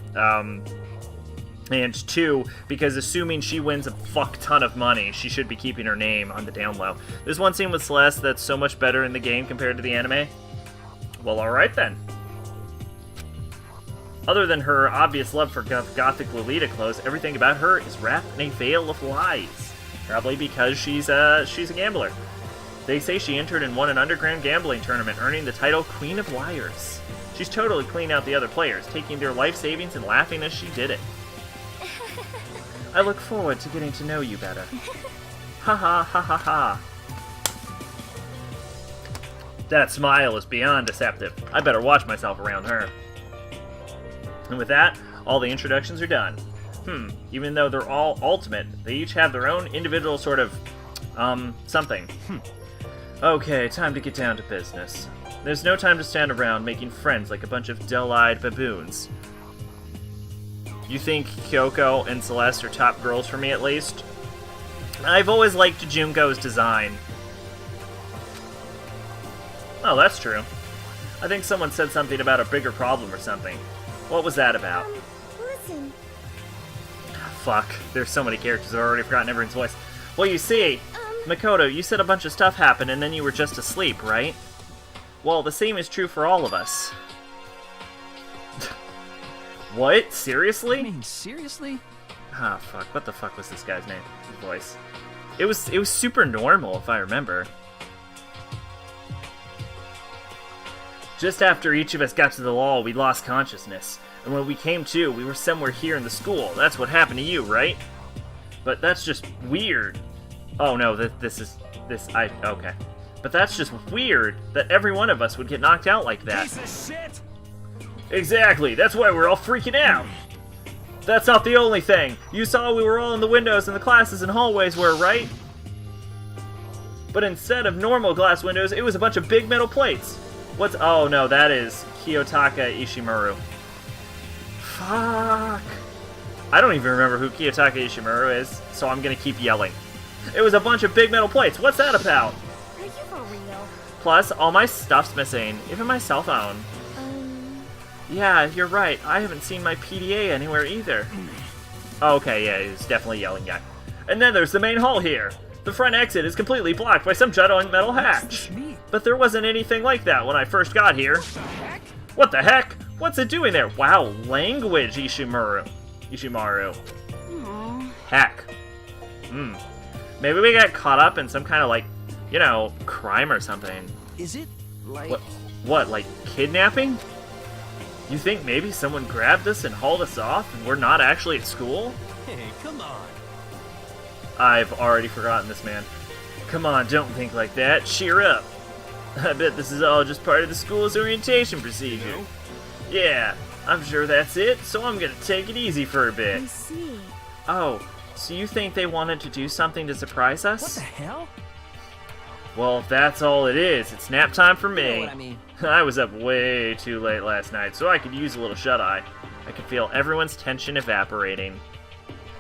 And 2, because assuming she wins a fuck ton of money, she should be keeping her name on the down low. There's one scene with Celeste that's so much better in the game compared to the anime. Well, alright then. Other than her obvious love for gothic Lolita clothes, everything about her is wrapped in a veil of lies. Probably because she's a gambler. They say she entered and won an underground gambling tournament, earning the title Queen of Liars. She's totally cleaned out the other players, taking their life savings and laughing as she did it. I look forward to getting to know you better. Ha ha ha ha ha. That smile is beyond deceptive. I better watch myself around her. And with that, all the introductions are done. Even though they're all ultimate, they each have their own individual sort of, something. Okay, time to get down to business. There's no time to stand around making friends like a bunch of dull-eyed baboons. You think Kyoko and Celeste are top girls for me, at least? I've always liked Junko's design. Oh, that's true. I think someone said something about a bigger problem or something. What was that about? Listen. Fuck, there's so many characters I've already forgotten everyone's voice. Well, you see, Makoto, you said a bunch of stuff happened and then you were just asleep, right? Well, the same is true for all of us. What? Seriously? I mean, seriously? Ah, fuck. What the fuck was this guy's name? His voice. It was super normal, if I remember. Just after each of us got to the wall, we lost consciousness. And when we came to, we were somewhere here in the school. That's what happened to you, right? But that's just weird. Oh no, okay. But that's just weird that every one of us would get knocked out like that. Piece of shit! Exactly, that's why we're all freaking out. That's not the only thing. You saw we were all in the windows and the classes and hallways were, right? But instead of normal glass windows, it was a bunch of big metal plates. Oh no, that is Kiyotaka Ishimaru. Fuck. I don't even remember who Kiyotaka Ishimaru is, so I'm gonna keep yelling. It was a bunch of big metal plates. What's that about? Are you for real? Plus, all my stuff's missing, even my cell phone. Yeah, you're right. I haven't seen my PDA anywhere either. Okay, yeah, he's definitely yelling, yeah. And then there's the main hall here. The front exit is completely blocked by some giant metal hatch. But there wasn't anything like that when I first got here. What the heck? What's it doing there? Wow, language, Ishimaru. Heck. Maybe we got caught up in some kind of, like, you know, crime or something. Is it like... What, like kidnapping? You think maybe someone grabbed us and hauled us off and we're not actually at school? Hey, come on. I've already forgotten this, man. Come on, don't think like that. Cheer up. I bet this is all just part of the school's orientation procedure. No? Yeah, I'm sure that's it, so I'm gonna take it easy for a bit. I see. Oh, so you think they wanted to do something to surprise us? What the hell? Well, if that's all it is, it's nap time for You me. know what I mean. I was up way too late last night, so I could use a little shut-eye. I could feel everyone's tension evaporating.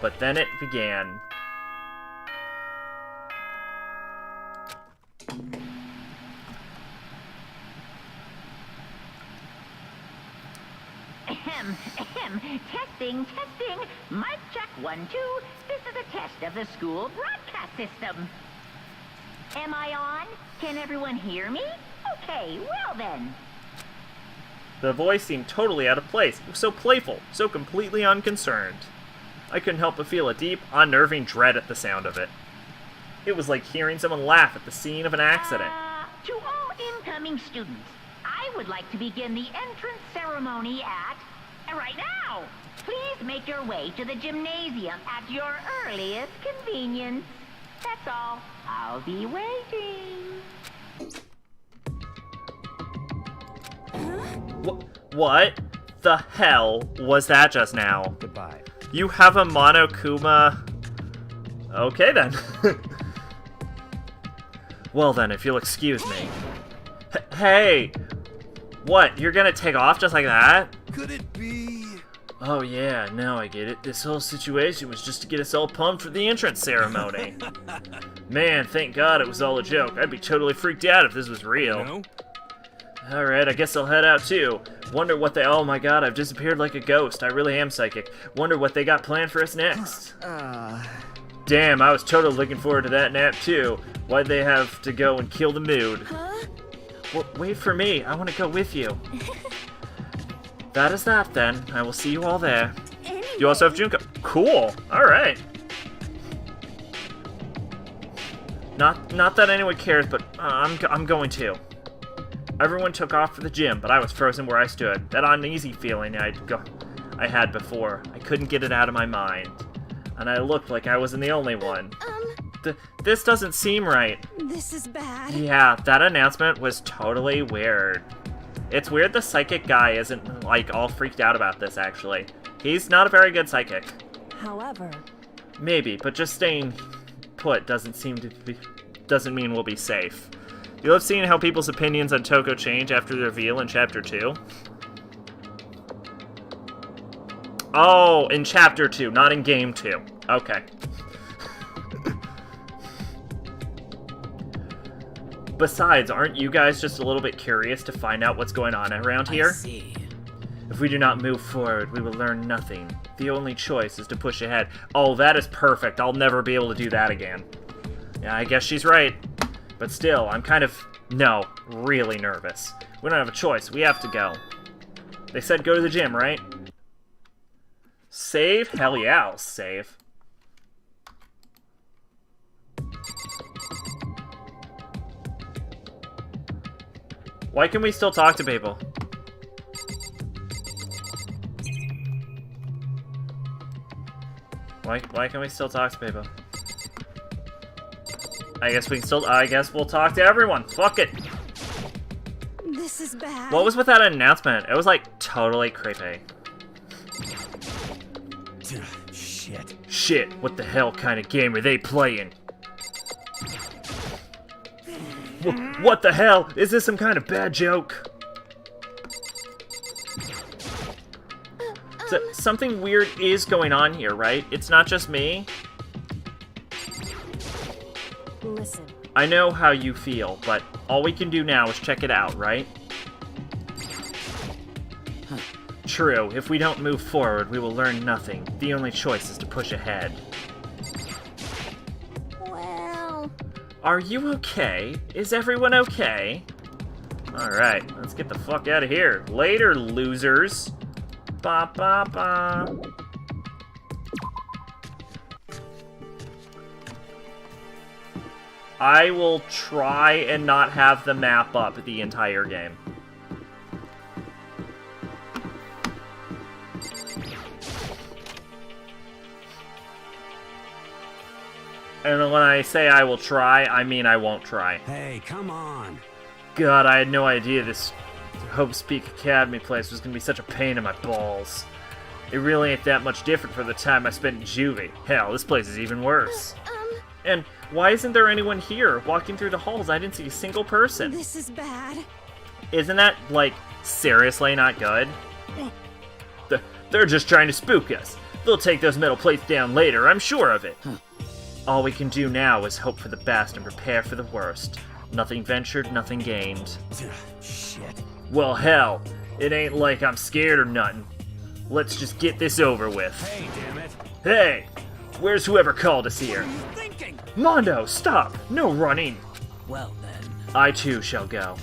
But then it began. Ahem, ahem. Testing, testing. Mic check 1, 2. This is a test of the school broadcast system. Am I on? Can everyone hear me? Okay, well then. The voice seemed totally out of place. It was so playful, so completely unconcerned. I couldn't help but feel a deep, unnerving dread at the sound of it. It was like hearing someone laugh at the scene of an accident. To all incoming students, I would like to begin the entrance ceremony at... right now! Please make your way to the gymnasium at your earliest convenience. That's all. I'll be waiting. What the hell was that just now? Goodbye. You have a Monokuma... Okay then. Well then, if you'll excuse me. Hey! What, you're gonna take off just like that? Could it be? Oh yeah, now I get it. This whole situation was just to get us all pumped for the entrance ceremony. Man, thank God it was all a joke. I'd be totally freaked out if this was real. No? Alright, I guess I'll head out too. Wonder what they... Oh my god, I've disappeared like a ghost. I really am psychic. Wonder what they got planned for us next. Damn, I was totally looking forward to that nap too. Why'd they have to go and kill the mood? Huh? Well, wait for me. I want to go with you. That is that then. I will see you all there. Anyway. You also have Junko. Cool. Alright. Not that anyone cares, but I'm going to. Everyone took off for the gym, but I was frozen where I stood. That uneasy feeling I had before. I couldn't get it out of my mind. And I looked like I wasn't the only one. This doesn't seem right. This is bad. Yeah, that announcement was totally weird. It's weird the psychic guy isn't, like, all freaked out about this, actually. He's not a very good psychic. However... Maybe, but just staying put doesn't mean we'll be safe. You'll have seen how people's opinions on Toko change after the reveal in Chapter 2. Oh, in Chapter 2, not in Game 2. Okay. Besides, aren't you guys just a little bit curious to find out what's going on around here? I see. If we do not move forward, we will learn nothing. The only choice is to push ahead. Oh, that is perfect. I'll never be able to do that again. Yeah, I guess she's right. But still, I'm kind of, no, really nervous. We don't have a choice. We have to go. They said go to the gym, right? Save? Hell yeah, I'll save. Why can we still talk to people? Why can we still talk to people? I guess we'll talk to everyone. Fuck it. This is bad. What was with that announcement? It was like totally creepy. Shit. Shit, what the hell kind of game are they playing? What the hell? Is this some kind of bad joke? So, something weird is going on here, right? It's not just me. Listen. I know how you feel, but all we can do now is check it out, right? True, if we don't move forward, we will learn nothing. The only choice is to push ahead. Well... Are you okay? Is everyone okay? Alright, let's get the fuck out of here. Later, losers. Ba ba ba. I will try and not have the map up the entire game. And when I say I will try, I mean I won't try. Hey, come on. God, I had no idea this Hope Speak Academy place was gonna be such a pain in my balls. It really ain't that much different from the time I spent in juvie. Hell, this place is even worse. And why isn't there anyone here? Walking through the halls, I didn't see a single person. This is bad. Isn't that, like, seriously not good? They're just trying to spook us. They'll take those metal plates down later, I'm sure of it. All we can do now is hope for the best and prepare for the worst. Nothing ventured, nothing gained. Shit. Well, hell, it ain't like I'm scared or nothing. Let's just get this over with. Hey, damn it. Hey, where's whoever called us here? What are you thinking? Mondo, stop! No running! Well then. I too shall go.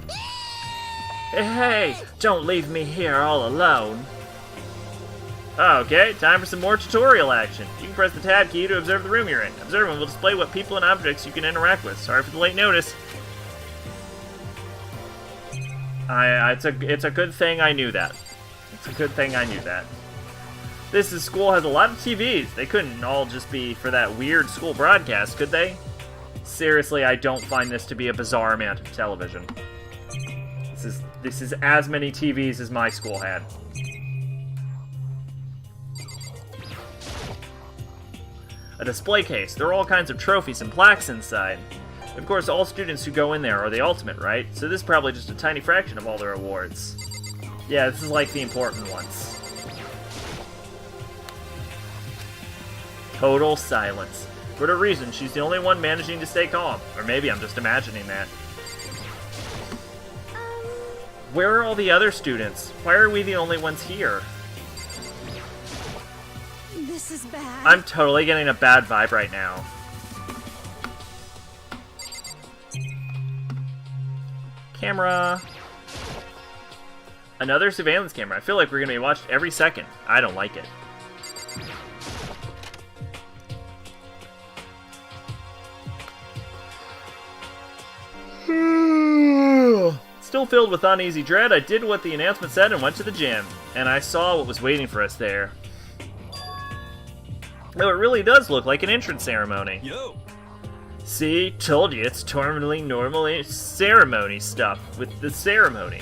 Hey, don't leave me here all alone. Okay, time for some more tutorial action. You can press the tab key to observe the room you're in. Observing will display what people and objects you can interact with. Sorry for the late notice. It's a good thing I knew that. It's a good thing I knew that. This school has a lot of TVs. They couldn't all just be for that weird school broadcast, could they? Seriously, I don't find this to be a bizarre amount of television. This is as many TVs as my school had. A display case. There are all kinds of trophies and plaques inside. Of course, all students who go in there are the ultimate, right? So this is probably just a tiny fraction of all their awards. Yeah, this is like the important ones. Total silence. For whatever reason, she's the only one managing to stay calm. Or maybe I'm just imagining that. Where are all the other students? Why are we the only ones here? This is bad. I'm totally getting a bad vibe right now. Camera. Another surveillance camera. I feel like we're gonna be watched every second. I don't like it. Still filled with uneasy dread, I did what the announcement said and went to the gym. And I saw what was waiting for us there. Though it really does look like an entrance ceremony. Yo. See? Told you, it's totally normal ceremony stuff with the ceremony.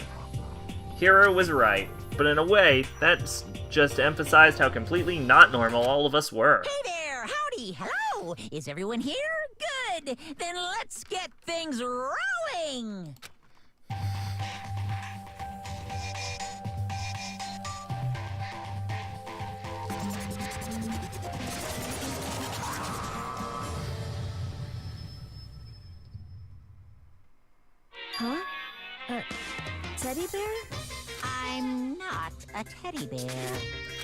Hiro was right, but in a way, that's just emphasized how completely not normal all of us were. Hey there! Howdy! Hello! Is everyone here? Good! Then let's get things rolling! Huh? Teddy bear? I'm not a teddy bear.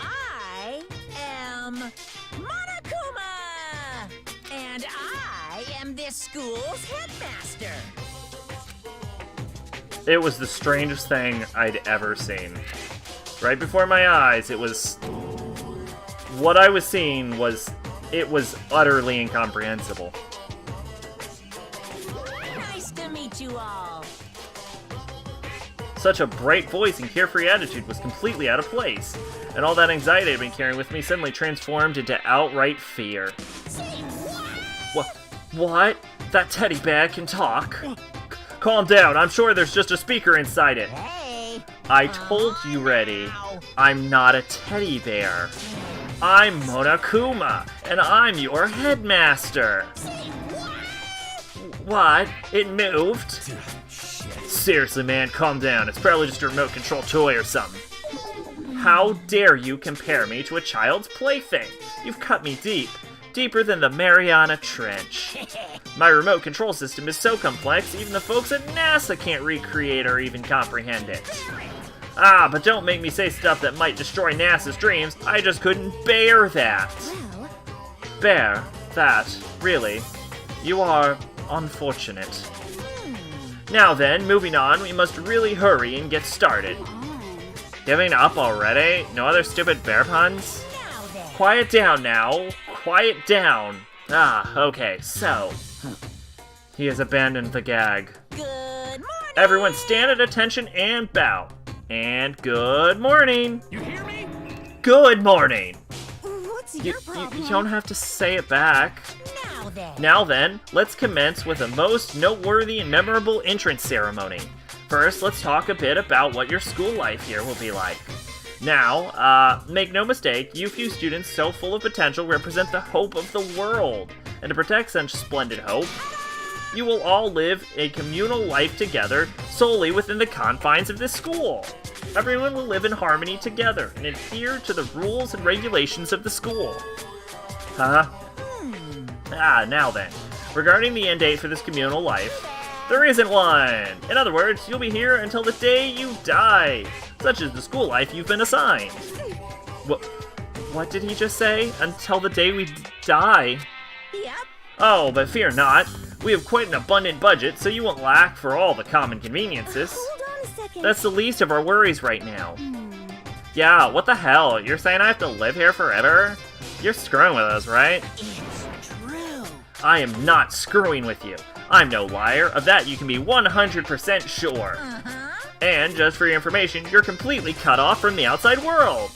I am Monokuma! And I am this school's headmaster. It was the strangest thing I'd ever seen. Right before my eyes, it was... What I was seeing was... It was utterly incomprehensible. Nice to meet you all. Such a bright voice and carefree attitude was completely out of place, and all that anxiety I'd been carrying with me suddenly transformed into outright fear. Say what? What? That teddy bear can talk? Calm down, I'm sure there's just a speaker inside it. Hey! I told you, Reddy, I'm not a teddy bear. I'm Monokuma, and I'm your headmaster. Say what? What? It moved? Seriously, man, calm down. It's probably just a remote control toy or something. How dare you compare me to a child's plaything? You've cut me deep. Deeper than the Mariana Trench. My remote control system is so complex, even the folks at NASA can't recreate or even comprehend it. Ah, but don't make me say stuff that might destroy NASA's dreams. I just couldn't bear that. Well, Bear that, really. You are unfortunate. Now then, moving on, we must really hurry and get started. Giving up already? No other stupid bear puns? Now then. Quiet down now. Quiet down. Ah, okay, so. He has abandoned the gag. Good morning! Everyone stand at attention and bow. And good morning. You hear me? Good morning. what's You, your problem? you don't have to say it back. Now then. Now then, let's commence with a most noteworthy and memorable entrance ceremony. First, let's talk a bit about what your school life here will be like. Now, make no mistake, you few students so full of potential represent the hope of the world. And to protect such splendid hope, you will all live a communal life together solely within the confines of this school. Everyone will live in harmony together and adhere to the rules and regulations of the school. Huh? Ah, now then. Regarding the end date for this communal life, there isn't one. In other words, you'll be here until the day you die. Such is the school life you've been assigned. What did he just say? Until the day we die? Yep. Oh, but fear not. We have quite an abundant budget, so you won't lack for all the common conveniences. Hold on a second. That's the least of our worries right now. Yeah, what the hell? You're saying I have to live here forever? You're screwing with us, right? It's true. I am not screwing with you. I'm no liar. Of that you can be 100% sure. And just for your information, you're completely cut off from the outside world.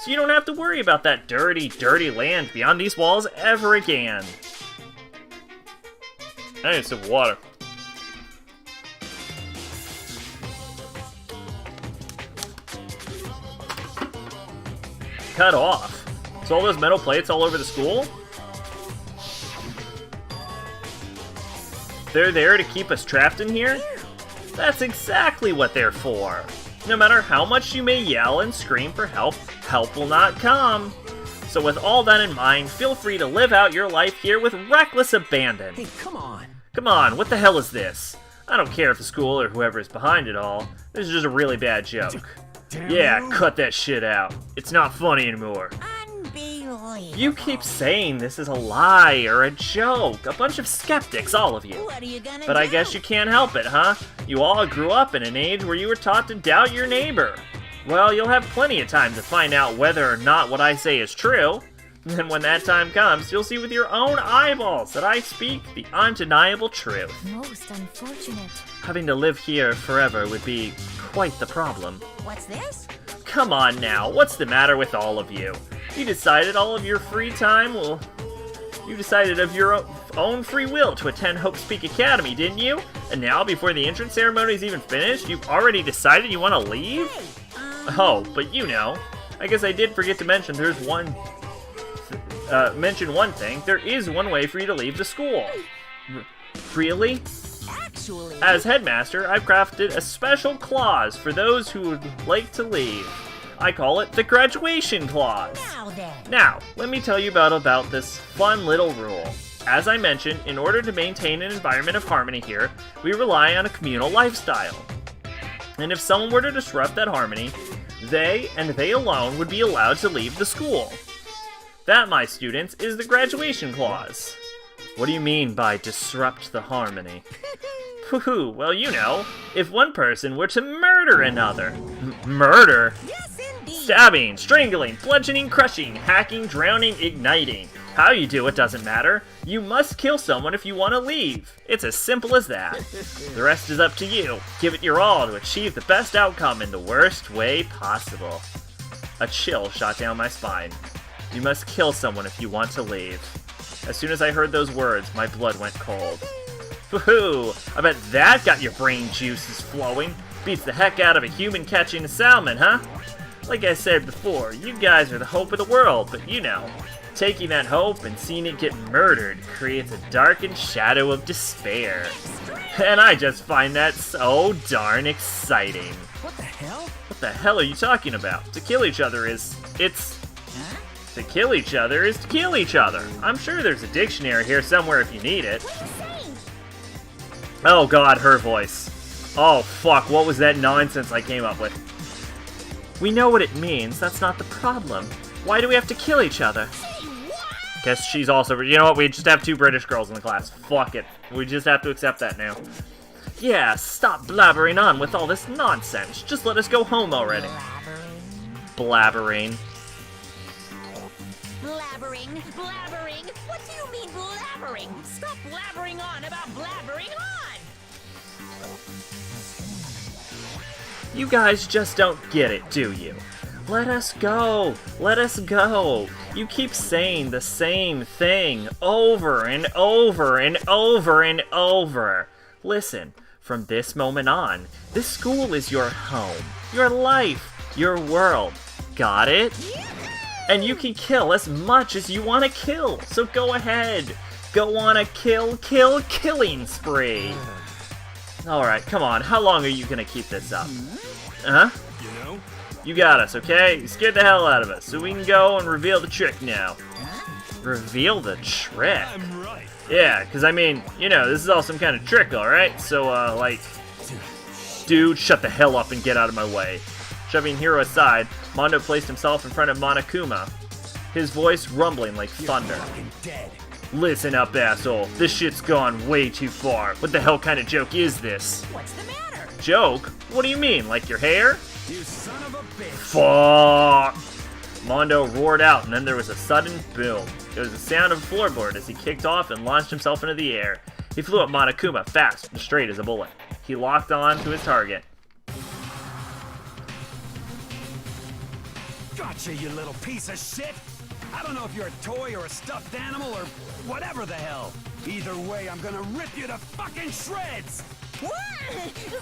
So you don't have to worry about that dirty, dirty land beyond these walls ever again. I need some water. Cut off? So all those metal plates all over the school? They're there to keep us trapped in here? That's exactly what they're for. No matter how much you may yell and scream for help, help will not come. So with all that in mind, feel free to live out your life here with reckless abandon. Hey, come on. Come on, what the hell is this? I don't care if the school or whoever is behind it all. This is just a really bad joke. Damn Yeah, you. cut that shit out. It's not funny anymore. Unbelievable. You keep saying this is a lie or a joke. A bunch of skeptics, all of you. What are you gonna But do? I guess you can't help it, huh? You all grew up in an age where you were taught to doubt your neighbor. Well, you'll have plenty of time to find out whether or not what I say is true. And when that time comes, you'll see with your own eyeballs that I speak the undeniable truth. Most unfortunate. Having to live here forever would be quite the problem. What's this? Come on now, what's the matter with all of you? You decided all of your free time will... You decided of your own free will to attend Hope's Peak Academy, didn't you? And now, before the entrance ceremony is even finished, you've already decided you want to leave? Oh, but you know. I guess I did forget to mention mention one thing. There is one way for you to leave the school. Really? Actually, As headmaster, I've crafted a special clause for those who would like to leave. I call it the graduation clause. now then. Now, let me tell you about this fun little rule. As I mentioned, in order to maintain an environment of harmony here, we rely on a communal lifestyle. And if someone were to disrupt that harmony, they and they alone would be allowed to leave the school. That, my students, is the graduation clause. What do you mean by disrupt the harmony? Woohoo, well, you know, if one person were to murder another. Murder? Yes, indeed. Stabbing, strangling, bludgeoning, crushing, hacking, drowning, igniting. How you do it doesn't matter. You must kill someone if you want to leave. It's as simple as that. The rest is up to you. Give it your all to achieve the best outcome in the worst way possible. A chill shot down my spine. You must kill someone if you want to leave. As soon as I heard those words, my blood went cold. Woohoo! I bet that got your brain juices flowing. Beats the heck out of a human catching a salmon, huh? Like I said before, you guys are the hope of the world, but you know, taking that hope and seeing it get murdered creates a darkened shadow of despair. And I just find that so darn exciting. What the hell? What the hell are you talking about? To kill each other to kill each other is to kill each other. I'm sure there's a dictionary here somewhere if you need it. Oh god, her voice. Oh fuck, what was that nonsense I came up with? We know what it means, that's not the problem. Why do we have to kill each other? Guess she's also... You know what, we just have 2 British girls in the class. Fuck it. We just have to accept that now. Yeah, stop blabbering on with all this nonsense. Just let us go home already. Blabbering. Blabbering, blabbering. What do you mean blabbering? Stop blabbering on about blabbering on. You guys just don't get it, do you? Let us go! Let us go! You keep saying the same thing over and over and over and over. Listen, from this moment on, this school is your home, your life, your world. Got it? And you can kill as much as you want to kill, so go ahead. Go on a killing spree. Alright, come on, how long are you gonna keep this up? Huh? You know? You got us, okay? You scared the hell out of us, so we can go and reveal the trick now. Reveal the trick? I'm right. Yeah, because I mean, you know, this is all some kind of trick, alright? So, like... Dude, shut the hell up and get out of my way. Shoving Hiro aside, Mondo placed himself in front of Monokuma, his voice rumbling like thunder. Fucking dead. Listen up, asshole. This shit's gone way too far. What the hell kind of joke is this? What's the matter? Joke? What do you mean, like your hair? You son of a bitch. Fuck! Mondo roared out, and then there was a sudden boom. It was the sound of a floorboard as he kicked off and launched himself into the air. He flew at Monokuma fast and straight as a bullet. He locked on to his target. Gotcha, you little piece of shit! I don't know if you're a toy or a stuffed animal or whatever the hell. Either way, I'm gonna rip you to fucking shreds! What?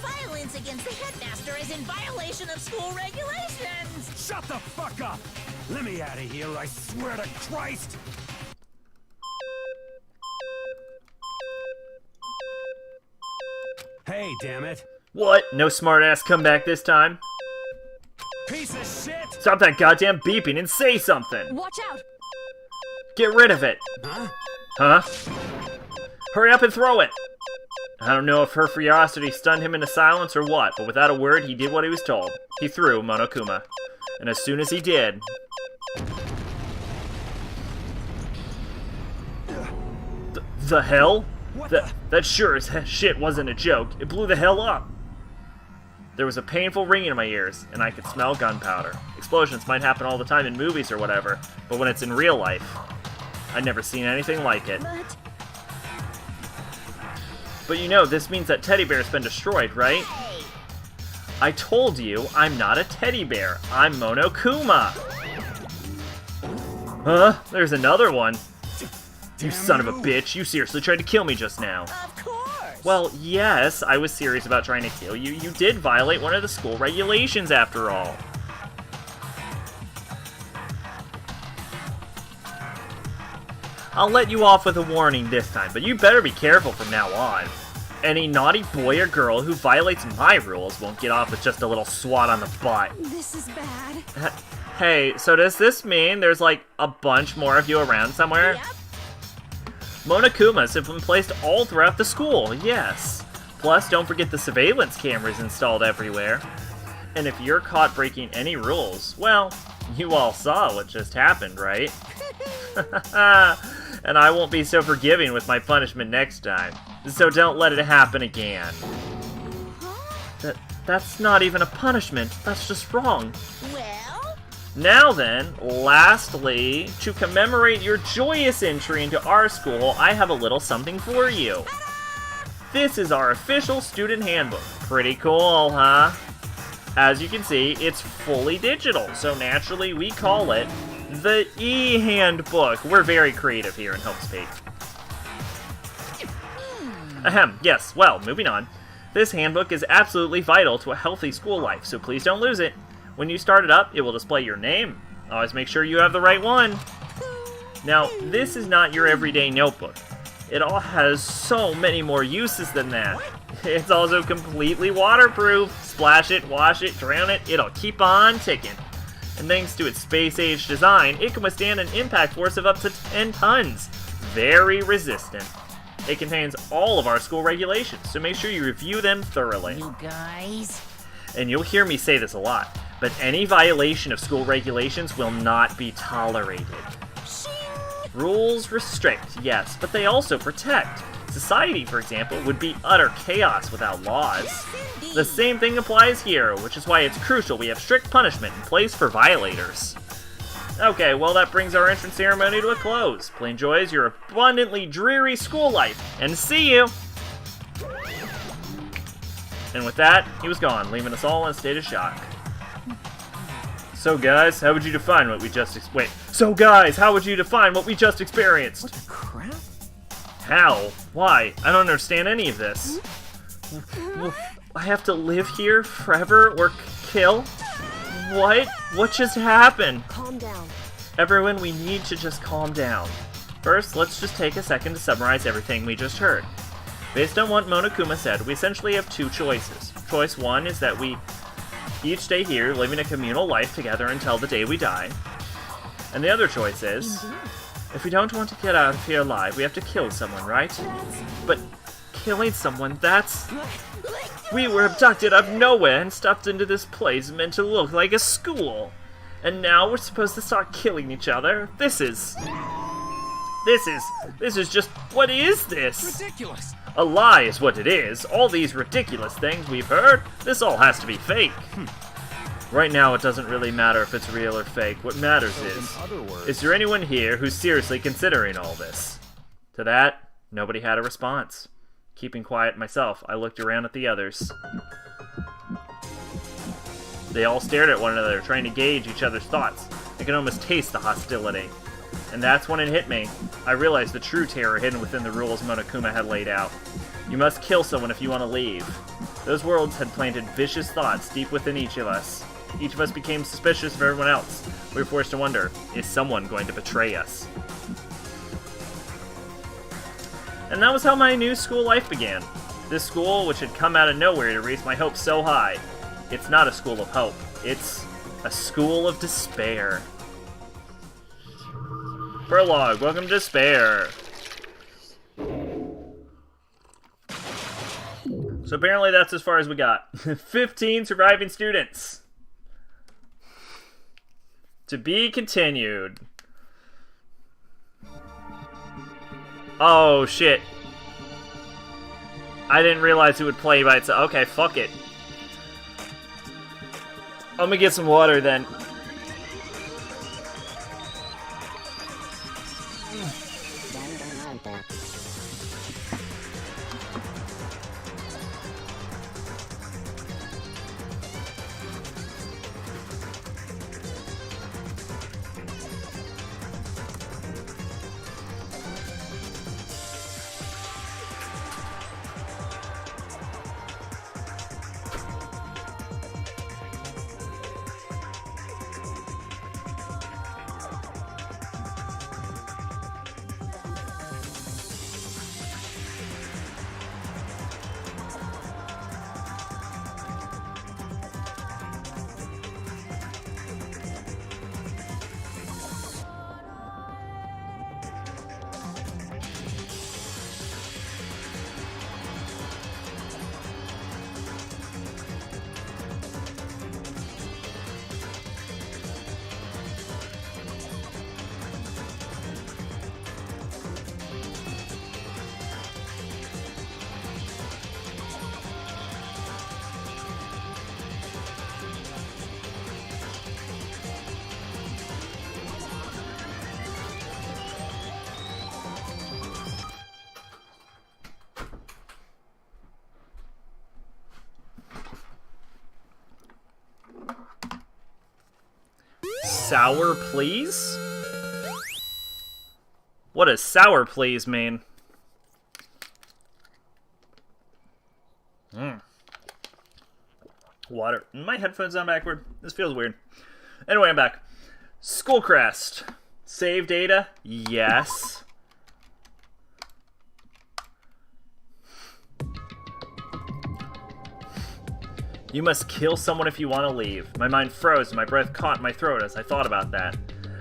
Violence against the headmaster is in violation of school regulations! Shut the fuck up! Let me out of here, I swear to Christ! Hey, damn it! What? No smartass comeback this time? Piece of shit! Stop that goddamn beeping and say something! Watch out! Get rid of it! Huh? Huh? Hurry up and throw it! I don't know if her ferocity stunned him into silence or what, but without a word, he did what he was told. He threw Monokuma. And as soon as he did... The hell? That sure as shit wasn't a joke. It blew the hell up. There was a painful ringing in my ears, and I could smell gunpowder. Explosions might happen all the time in movies or whatever, but when it's in real life, I'd never seen anything like it. But you know, this means that teddy bear's been destroyed, right? I told you, I'm not a teddy bear. I'm Monokuma. Huh? There's another one. You son of a bitch, you seriously tried to kill me just now. Of course! Well, yes, I was serious about trying to kill you. You did violate one of the school regulations after all. I'll let you off with a warning this time, but you better be careful from now on. Any naughty boy or girl who violates my rules won't get off with just a little swat on the butt. This is bad. Hey, so does this mean there's like a bunch more of you around somewhere? Yep. Monokumas have been placed all throughout the school, yes. Plus, don't forget the surveillance cameras installed everywhere. And if you're caught breaking any rules, well, you all saw what just happened, right? And I won't be so forgiving with my punishment next time. So don't let it happen again. That's not even a punishment. That's just wrong. Well, Now then, lastly, to commemorate your joyous entry into our school, I have a little something for you. This is our official student handbook. Pretty cool, huh? As you can see, it's fully digital, so naturally we call it the e-handbook. We're very creative here in Hope's Peak. Ahem, yes, well, moving on. This handbook is absolutely vital to a healthy school life, so please don't lose it. When you start it up, it will display your name. Always make sure you have the right one. Now, this is not your everyday notebook. It all has so many more uses than that. It's also completely waterproof. Splash it, wash it, drown it, it'll keep on ticking. And thanks to its space-age design, it can withstand an impact force of up to 10 tons. Very resistant. It contains all of our school regulations, so make sure you review them thoroughly. you guys. And you'll hear me say this a lot, but any violation of school regulations will not be tolerated. Rules restrict, yes, but they also protect. Society, for example, would be utter chaos without laws. The same thing applies here, which is why it's crucial we have strict punishment in place for violators. Okay, well that brings our entrance ceremony to a close. Play enjoys your abundantly dreary school life, and see you! And with that, he was gone, leaving us all in a state of shock. So guys, how would you define what we just experienced? What the crap? How? Why? I don't understand any of this. I have to live here forever or kill? What? What just happened? Calm down. Everyone, we need to just calm down. First, let's just take a second to summarize everything we just heard. Based on what Monokuma said, we essentially have two choices. Choice one is that we each stay here, living a communal life together until the day we die. And the other choice is, if we don't want to get out of here alive, we have to kill someone, right? But killing someone, that's... We were abducted out of nowhere and stuffed into this place meant to look like a school. And now we're supposed to start killing each other? This is just, what is this? Ridiculous. A lie is what it is. All these ridiculous things we've heard, this all has to be fake. Right now, it doesn't really matter if it's real or fake. What matters is there anyone here who's seriously considering all this? To that, nobody had a response. Keeping quiet myself, I looked around at the others. They all stared at one another, trying to gauge each other's thoughts. I could almost taste the hostility. And that's when it hit me. I realized the true terror hidden within the rules Monokuma had laid out. You must kill someone if you want to leave. Those words had planted vicious thoughts deep within each of us. Each of us became suspicious of everyone else. We were forced to wonder, is someone going to betray us? And that was how my new school life began. This school, which had come out of nowhere to raise my hopes so high. It's not a school of hope. It's a school of despair. Prologue, welcome to Despair. So apparently that's as far as we got. 15 surviving students. To be continued. Oh, shit. I didn't realize it would play by itself. Okay, fuck it. I'm gonna get some water then. sour please? What does sour please mean? Water. My headphones on backward. This feels weird. Anyway, I'm back. Skullcrest. Save data? Yes. You must kill someone if you want to leave. My mind froze and my breath caught in my throat as I thought about that.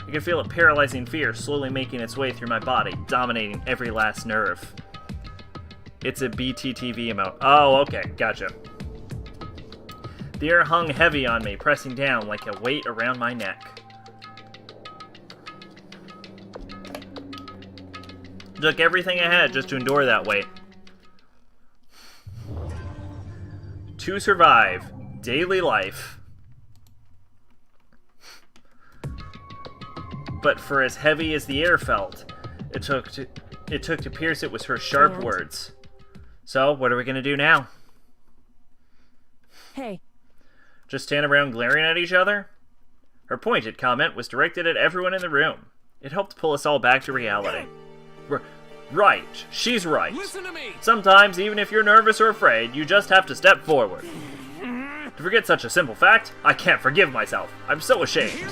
I could feel a paralyzing fear slowly making its way through my body, dominating every last nerve. It's a BTTV emote. Oh, okay, gotcha. The air hung heavy on me, pressing down like a weight around my neck. Took everything I had just to endure that weight. To survive daily life. But for as heavy as the air felt, it took to pierce it with her sharp words. So, what are we gonna do now? Hey. Just stand around glaring at each other? Her pointed comment was directed at everyone in the room. It helped pull us all back to reality. Right, she's right. Listen to me. Sometimes, even if you're nervous or afraid, you just have to step forward. To forget such a simple fact, I can't forgive myself. I'm so ashamed.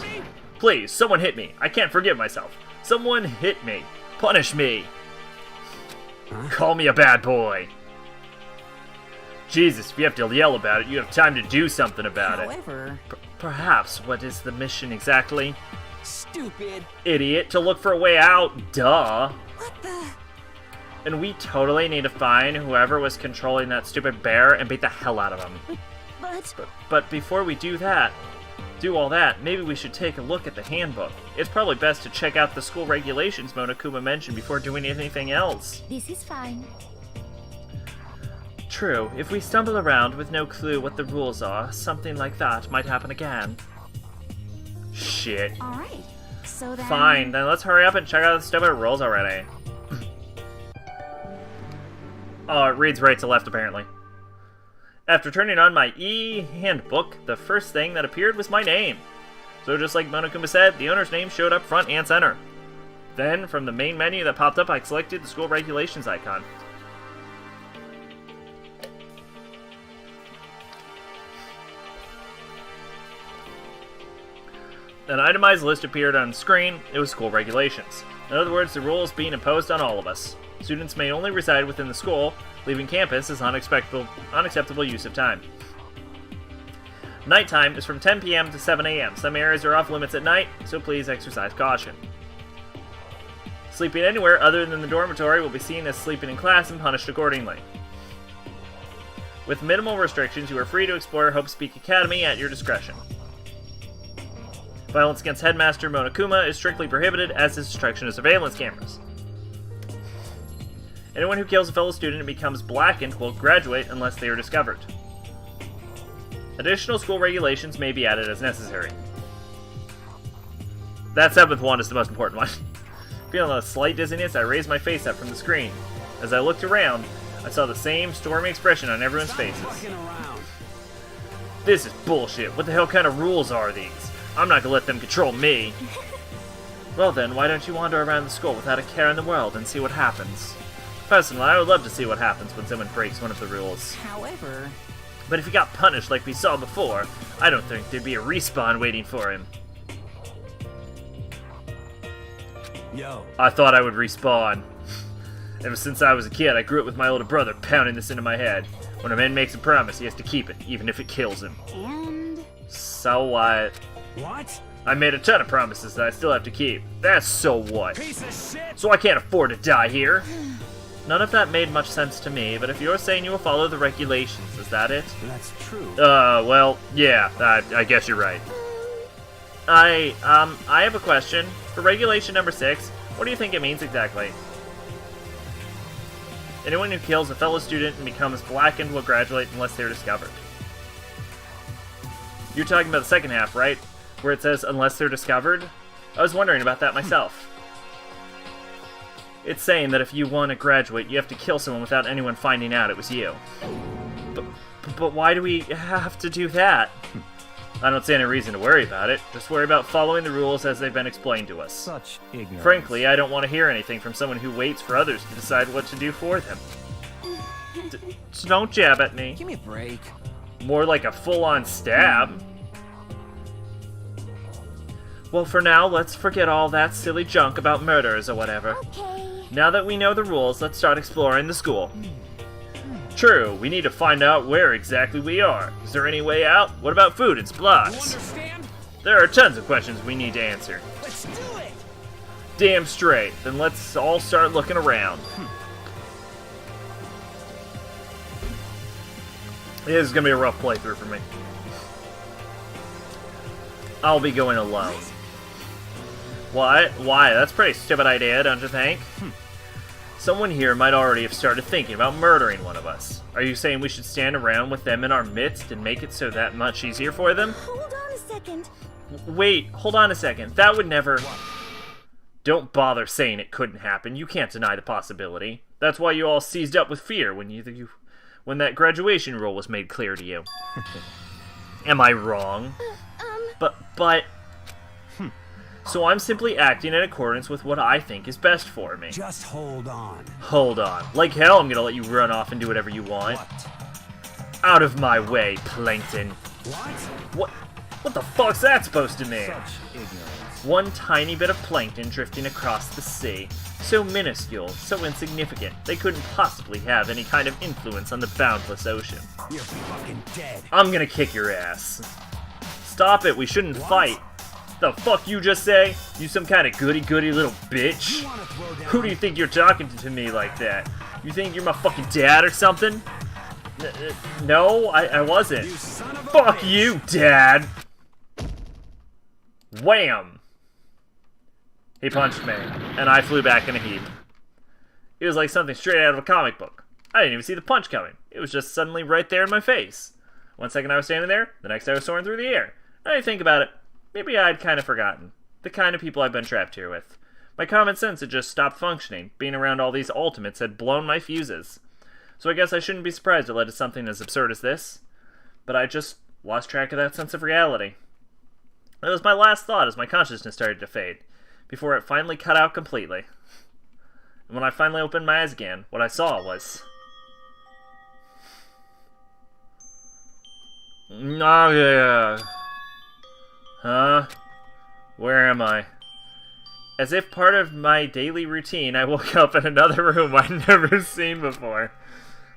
Please, someone hit me. I can't forgive myself. Someone hit me. Punish me. Call me a bad boy. Jesus, if you have to yell about it, you have time to do something about However... it. Perhaps, what is the mission exactly? Stupid. Idiot, to look for a way out, duh. What the... And we totally need to find whoever was controlling that stupid bear and beat the hell out of him. But before we do all that, maybe we should take a look at the handbook. It's probably best to check out the school regulations Monokuma mentioned before doing anything else. This is fine. True, if we stumble around with no clue what the rules are, something like that might happen again. Shit. Alright, so then... Fine, then let's hurry up and check out the stupid rules already. Oh, it reads right to left, apparently. After turning on my e-handbook, the first thing that appeared was my name. So just like Monokuma said, the owner's name showed up front and center. Then, from the main menu that popped up, I selected the school regulations icon. An itemized list appeared on the screen. It was school regulations. In other words, the rules being imposed on all of us. Students may only reside within the school. Leaving campus is unacceptable use of time. Nighttime is from 10 p.m. to 7 a.m. Some areas are off limits at night, so please exercise caution. Sleeping anywhere other than the dormitory will be seen as sleeping in class and punished accordingly. With minimal restrictions, you are free to explore Hope Speak Academy at your discretion. Violence against Headmaster Monokuma is strictly prohibited, as is destruction of surveillance cameras. Anyone who kills a fellow student and becomes blackened will graduate unless they are discovered. Additional school regulations may be added as necessary. That 7th one is the most important one. Feeling a slight dizziness, I raised my face up from the screen. As I looked around, I saw the same stormy expression on everyone's faces. This is bullshit. What the hell kind of rules are these? I'm not gonna let them control me. Well then, why don't you wander around the school without a care in the world and see what happens? Personally, I would love to see what happens when someone breaks one of the rules. However... But if he got punished like we saw before, I don't think there'd be a respawn waiting for him. Yo. I thought I would respawn. Ever since I was a kid, I grew up with my older brother pounding this into my head. When a man makes a promise, he has to keep it, even if it kills him. And... So what? What? I made a ton of promises that I still have to keep. That's so what? Piece of shit! So I can't afford to die here. None of that made much sense to me, but if you're saying you will follow the regulations, is that it? That's true. Well, yeah, I guess you're right. I have a question. For regulation number 6, what do you think it means exactly? Anyone who kills a fellow student and becomes blackened will graduate unless they're discovered. You're talking about the second half, right? Where it says, unless they're discovered? I was wondering about that myself. It's saying that if you want to graduate, you have to kill someone without anyone finding out it was you. But why do we have to do that? I don't see any reason to worry about it. Just worry about following the rules as they've been explained to us. Such ignorance. Frankly, I don't want to hear anything from someone who waits for others to decide what to do for them. So don't jab at me. Give me a break. More like a full-on stab. Well, for now, let's forget all that silly junk about murders or whatever. Okay. Now that we know the rules, let's start exploring the school. True, we need to find out where exactly we are. Is there any way out? What about food and You supplies? understand? There are tons of questions we need to answer. Let's do it! Damn straight. Then let's all start looking around. This is gonna be a rough playthrough for me. I'll be going alone. What? Why? That's a pretty stupid idea, don't you think? Someone here might already have started thinking about murdering one of us. Are you saying we should stand around with them in our midst and make it so that much easier for them? Hold on a second. Wait, hold on a second. That would never... Don't bother saying it couldn't happen. You can't deny the possibility. That's why you all seized up with fear when that graduation rule was made clear to you. Am I wrong? But... So I'm simply acting in accordance with what I think is best for me. Just hold on. Hold on. Like hell, I'm gonna let you run off and do whatever you want. What? Out of my way, Plankton. What? What the fuck's that supposed to mean? Such ignorance. One tiny bit of plankton drifting across the sea. So minuscule, so insignificant, they couldn't possibly have any kind of influence on the boundless ocean. You're fucking dead. I'm gonna kick your ass. Stop it, we shouldn't fight. The fuck you just say? You some kind of goody-goody little bitch? You wanna throw down? Who do you think you're talking to me like that? You think you're my fucking dad or something? No, I wasn't. You son of a Fuck bitch. you, Dad! Wham! He punched me, and I flew back in a heap. It was like something straight out of a comic book. I didn't even see the punch coming. It was just suddenly right there in my face. One second I was standing there, the next I was soaring through the air. I didn't think about it. Maybe I'd kind of forgotten. The kind of people I've been trapped here with. My common sense had just stopped functioning. Being around all these ultimates had blown my fuses. So I guess I shouldn't be surprised it led to something as absurd as this. But I just lost track of that sense of reality. That was my last thought as my consciousness started to fade, before it finally cut out completely. And when I finally opened my eyes again, what I saw was... Oh yeah. Huh? Where am I? As if part of my daily routine, I woke up in another room I'd never seen before.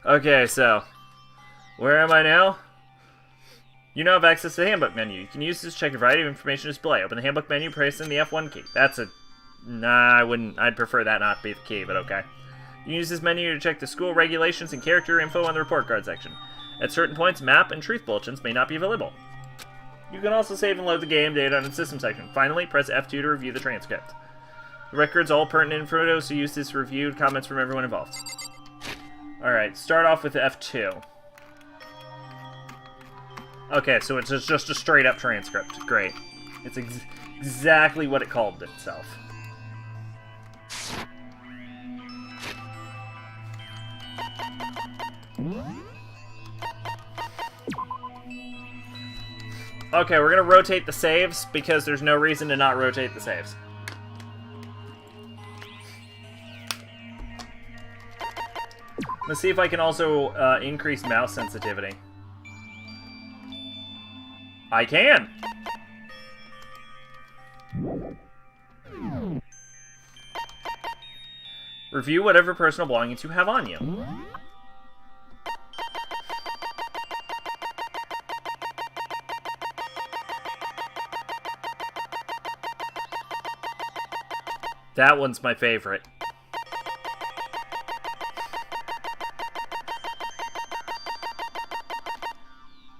Okay, so... Where am I now? You now have access to the handbook menu. You can use this to check a variety of information display. Open the handbook menu, press in the F1 key. That's a... Nah, I wouldn't... I'd prefer that not be the key, but okay. You can use this menu to check the school regulations and character info on the report card section. At certain points, map and truth bulletins may not be available. You can also save and load the game data on the system section. Finally, press F2 to review the transcript. The record's all pertinent info, so use this reviewed comments from everyone involved. Alright, start off with F2. Okay, so it's just a straight-up transcript. Great. It's exactly what it called itself. Okay, we're gonna rotate the saves, because there's no reason to not rotate the saves. Let's see if I can also increase mouse sensitivity. I can! Review whatever personal belongings you have on you. That one's my favorite.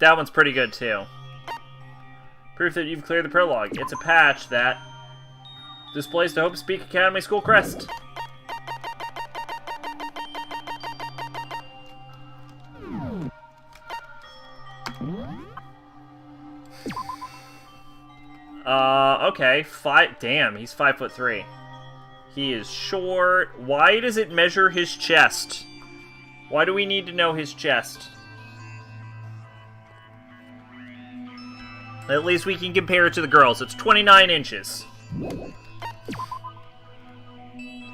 That one's pretty good too. Proof that you've cleared the prologue. It's a patch that displays the Hope Speak Academy school crest. Okay. Damn, he's 5'3". He is short. Why does it measure his chest? Why do we need to know his chest? At least we can compare it to the girls. It's 29 inches.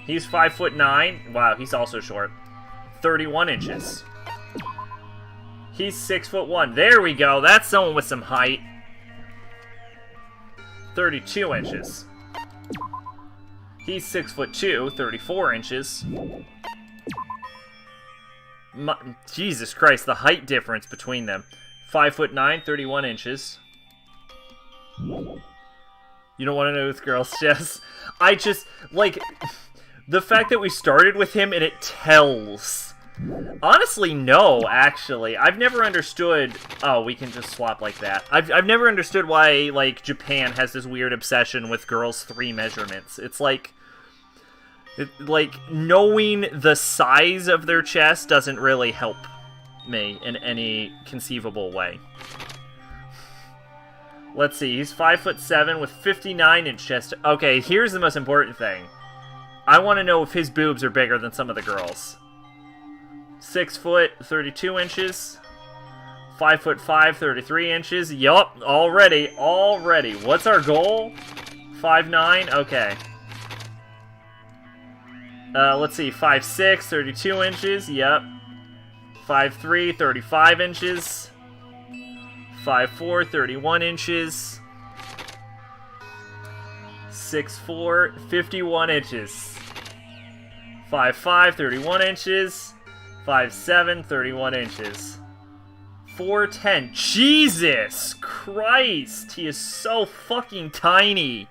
He's 5'9". Wow, he's also short. 31 inches. He's 6'1". There we go. That's someone with some height. 32 inches. He's 6'2", 34 inches. Jesus Christ, the height difference between them. 5'9", 31 inches. You don't want to know this girl's Jess? I just, like, the fact that we started with him and it tells. Honestly, no, actually. I've never understood... Oh, we can just swap like that. I've never understood why, like, Japan has this weird obsession with girls' 3 measurements. It's like... knowing the size of their chest doesn't really help me in any conceivable way. Let's see, he's 5'7" with 59-inch chest. Okay, here's the most important thing. I want to know if his boobs are bigger than some of the girls. 6 foot, 32 inches. 5'5", 33 inches. Yup, already. What's our goal? 5'9", okay. Let's see, 5'6", 32 inches, yep. 5'3", 35 inches. 5'4", 31 inches. 6'4", 51 inches. 5'5", 31 inches. 5'7", 31 inches. 4'10". Jesus Christ! He is so fucking tiny.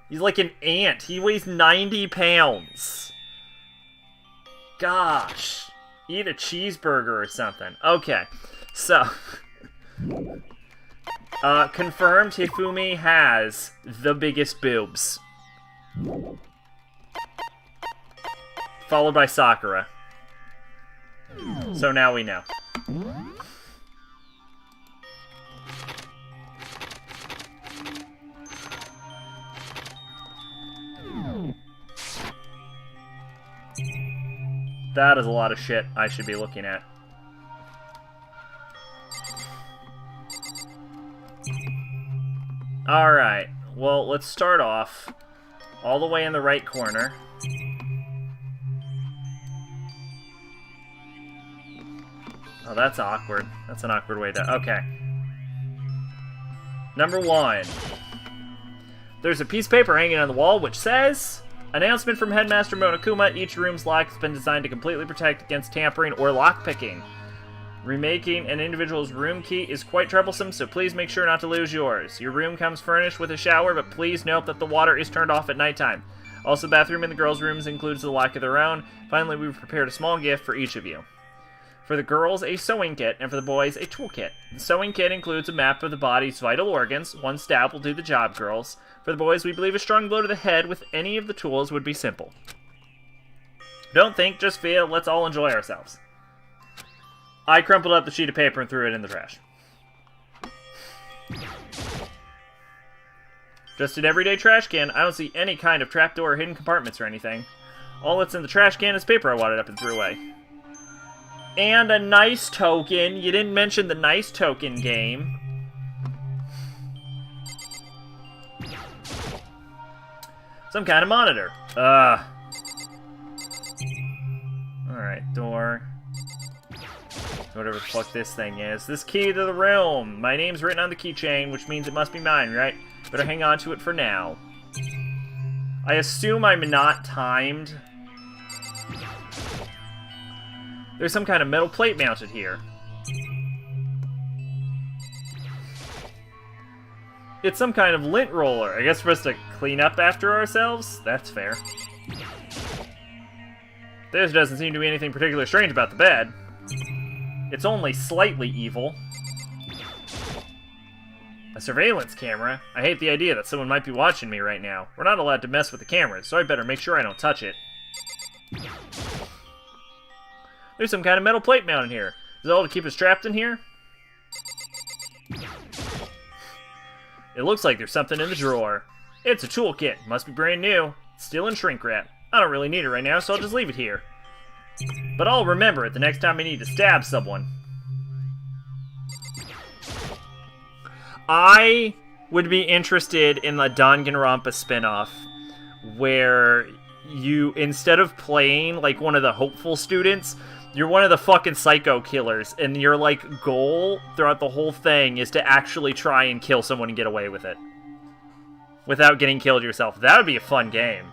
He's like an ant. He weighs 90 pounds. Gosh. Eat a cheeseburger or something. Okay. So. Confirmed, Hifumi has the biggest boobs. Followed by Sakura. So now we know. That is a lot of shit I should be looking at. Alright, well, let's start off all the way in the right corner. Oh, that's awkward. That's an awkward way to... Okay. Number 1. There's a piece of paper hanging on the wall which says... Announcement from Headmaster Monokuma. Each room's lock has been designed to completely protect against tampering or lockpicking. Remaking an individual's room key is quite troublesome, so please make sure not to lose yours. Your room comes furnished with a shower, but please note that the water is turned off at nighttime. Also, the bathroom in the girls' rooms includes a lock of their own. Finally, we've prepared a small gift for each of you. For the girls, a sewing kit, and for the boys, a toolkit. The sewing kit includes a map of the body's vital organs. 1 stab will do the job, girls. For the boys, we believe a strong blow to the head with any of the tools would be simple. Don't think, just feel. Let's all enjoy ourselves. I crumpled up the sheet of paper and threw it in the trash. Just an everyday trash can. I don't see any kind of trapdoor or hidden compartments or anything. All that's in the trash can is paper I wadded up and threw away. And a nice token. You didn't mention the nice token game. Some kind of monitor. Alright, door. Whatever the fuck this thing is. This key to the room. My name's written on the keychain, which means it must be mine, right? Better hang on to it for now. I assume I'm not timed. There's some kind of metal plate mounted here. It's some kind of lint roller. I guess we're supposed to clean up after ourselves? That's fair. There doesn't seem to be anything particularly strange about the bed. It's only slightly evil. A surveillance camera? I hate the idea that someone might be watching me right now. We're not allowed to mess with the cameras, so I better make sure I don't touch it. There's some kind of metal plate mounted here. Is it all to keep us trapped in here? It looks like there's something in the drawer. It's a toolkit. Must be brand new. It's still in shrink wrap. I don't really need it right now, so I'll just leave it here. But I'll remember it the next time I need to stab someone. I would be interested in the Danganronpa spin-off where you, instead of playing like one of the hopeful students, you're one of the fucking psycho killers, and your like goal throughout the whole thing is to actually try and kill someone and get away with it without getting killed yourself. That would be a fun game.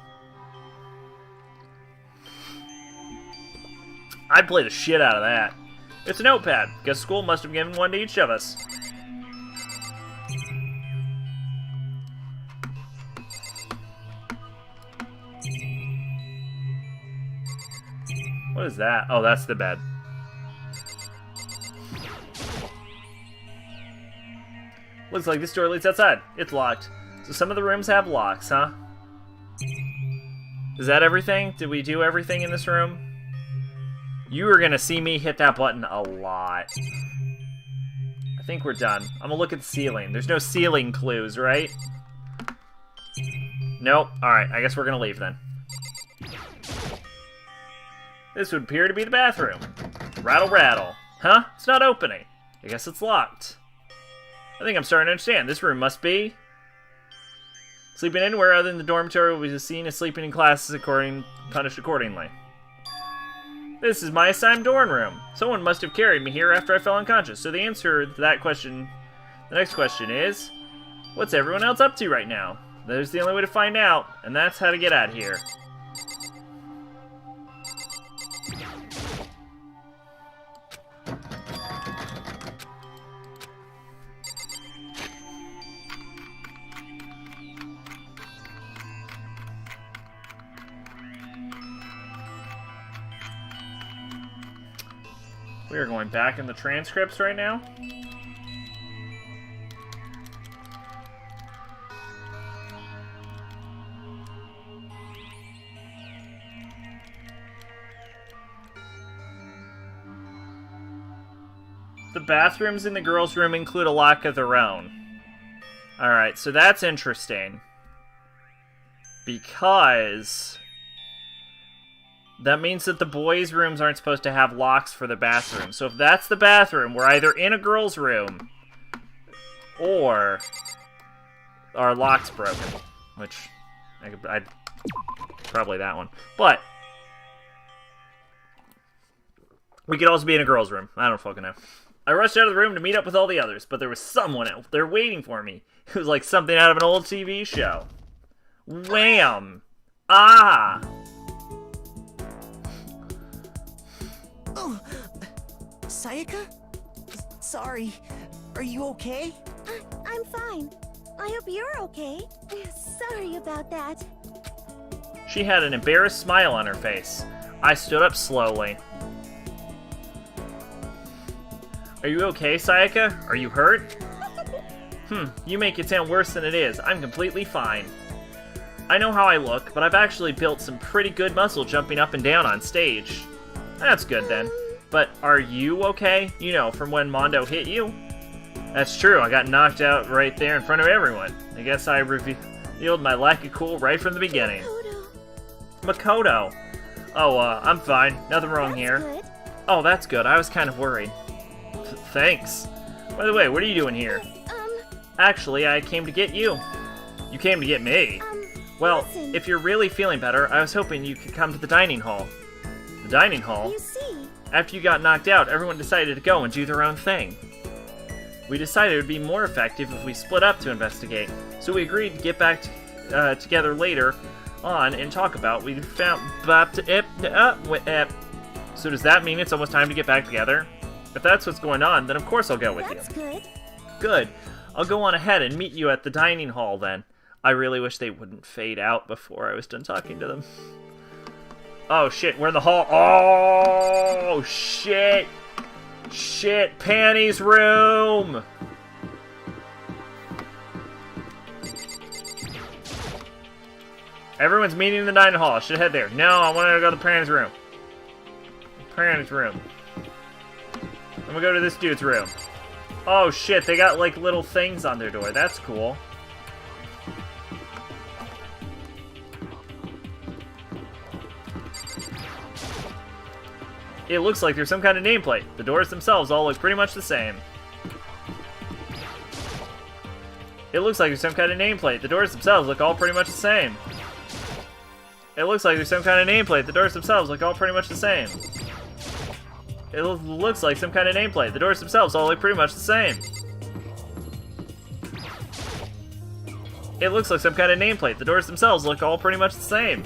I'd play the shit out of that. It's a notepad. Guess school must have given one to each of us. What is that? Oh, that's the bed. Looks like this door leads outside. It's locked. So some of the rooms have locks, huh? Is that everything? Did we do everything in this room? You are gonna see me hit that button a lot. I think we're done. I'm gonna look at the ceiling. There's no ceiling clues, right? Nope. Alright, I guess we're gonna leave then. This would appear to be the bathroom. Rattle, rattle. Huh? It's not opening. I guess it's locked. I think I'm starting to understand. This room must be... Sleeping anywhere other than the dormitory will be seen as sleeping in classes punished accordingly. This is my assigned dorm room. Someone must have carried me here after I fell unconscious. So the answer to that question... The next question is... What's everyone else up to right now? There's the only way to find out, and that's how to get out of here. We are going back in the transcripts right now. The bathrooms in the girls' room include a lock of their own. Alright, so that's interesting. Because... that means that the boys' rooms aren't supposed to have locks for the bathroom. So if that's the bathroom, we're either in a girl's room or our lock's broken. Which, I'd probably that one. But we could also be in a girl's room. I don't fucking know. I rushed out of the room to meet up with all the others, but there was someone out there waiting for me. It was like something out of an old TV show. Wham! Ah! Oh, Sayaka? Sorry. Are you okay? I'm fine. I hope you're okay. Sorry about that. She had an embarrassed smile on her face. I stood up slowly. Are you okay, Sayaka? Are you hurt? You make it sound worse than it is. I'm completely fine. I know how I look, but I've actually built some pretty good muscle jumping up and down on stage. That's good then. But are you okay? You know, from when Mondo hit you? That's true, I got knocked out right there in front of everyone. I guess I revealed my lack of cool right from the beginning. Makoto! Oh, I'm fine. Nothing wrong here. Good. Oh, that's good. I was kind of worried. Thanks. By the way, what are you doing here? Actually, I came to get you. You came to get me? Well, listen. if you're really feeling better, I was hoping you could come to the dining hall. The dining hall? You see, After you got knocked out, everyone decided to go and do their own thing. We decided it would be more effective if we split up to investigate, so we agreed to get back together later on and talk about what we found. So does that mean it's almost time to get back together? If that's what's going on, then of course I'll go with you. that's good. Good. I'll go on ahead and meet you at the dining hall then. I really wish they wouldn't fade out before I was done talking to them. Oh shit, we're in the hall. Oh shit. Shit, Panty's room. Everyone's meeting in the dining hall. I should head there. No, I want to go to Panty's room. Panty's room. I'm gonna go to this dude's room. Oh shit, they got like little things on their door. That's cool. It looks like there's some kind of nameplate. The doors themselves all look pretty much the same. It looks like there's some kind of nameplate. The doors themselves look all pretty much the same. It looks like there's some kind of nameplate. The doors themselves look all pretty much the same. It looks like some kind of nameplate. The doors themselves all look pretty much the same. It looks like some kind of nameplate. The doors themselves look all pretty much the same.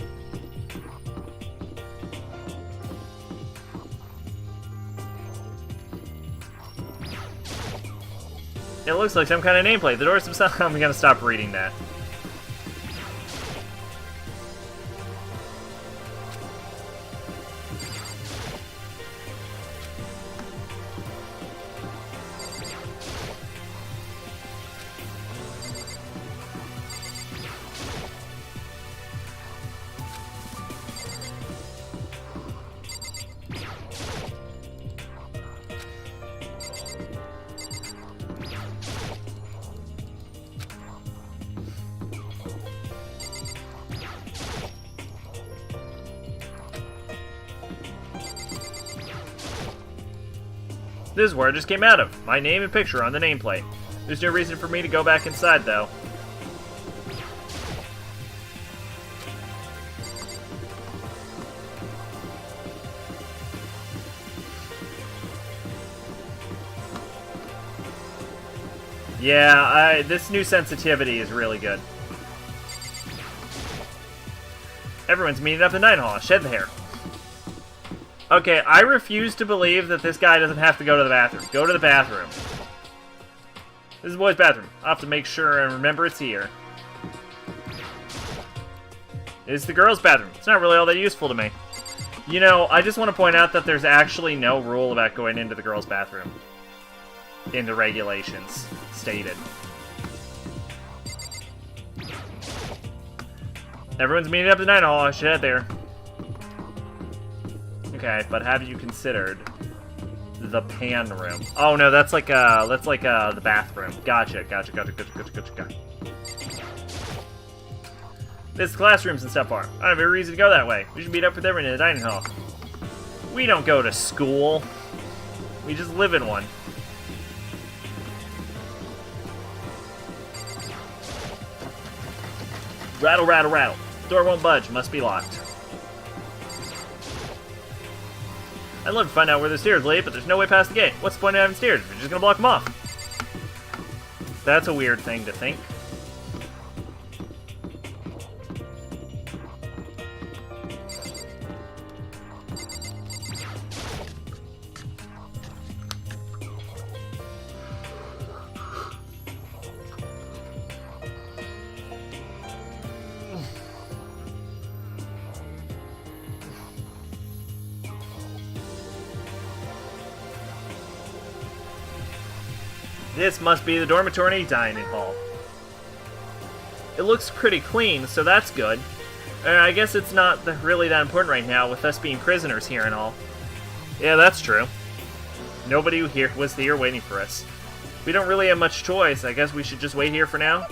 It looks like some kind of nameplate. The doors themselves... I'm gonna stop reading that. This is where I just came out of. My name and picture on the nameplate. There's no reason for me to go back inside, though. Yeah, this new sensitivity is really good. Everyone's meeting up in Night Hall. Shed the hair. Okay, I refuse to believe that this guy doesn't have to go to the bathroom. Go to the bathroom. This is the boys' bathroom. I'll have to make sure and remember it's here. It's the girls' bathroom. It's not really all that useful to me. You know, I just want to point out that there's actually no rule about going into the girls' bathroom in the regulations stated. Everyone's meeting up at the Night Hall. I should head there. Okay, but have you considered the pan room? Oh no, that's like the bathroom. Gotcha. This classrooms and stuff are. I don't have every reason to go that way. We should meet up with everyone in the dining hall. We don't go to school. We just live in one. Rattle, rattle, rattle. Door won't budge. Must be locked. I'd love to find out where the stairs lead, but there's no way past the gate. What's the point of having stairs if you're just gonna block them off? That's a weird thing to think. This must be the dormitory dining hall. It looks pretty clean, so that's good. I guess it's not really that important right now with us being prisoners here and all. Yeah, that's true. Nobody here was here waiting for us. We don't really have much choice. I guess we should just wait here for now?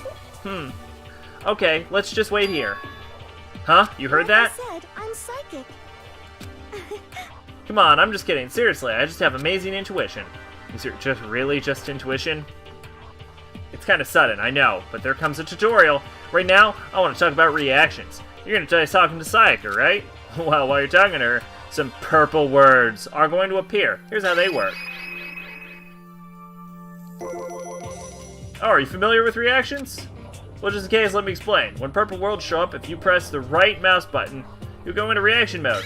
Okay, let's just wait here. Huh? You heard that? I said, I'm psychic. Come on, I'm just kidding. Seriously, I just have amazing intuition. Is it just intuition? It's kind of sudden, I know, but there comes a tutorial. Right now, I want to talk about reactions. You're going to try talking to Sayaka, right? Well, while you're talking to her, some purple words are going to appear. Here's how they work. Oh, are you familiar with reactions? Well, just in case, let me explain. When purple words show up, if you press the right mouse button, you'll go into reaction mode.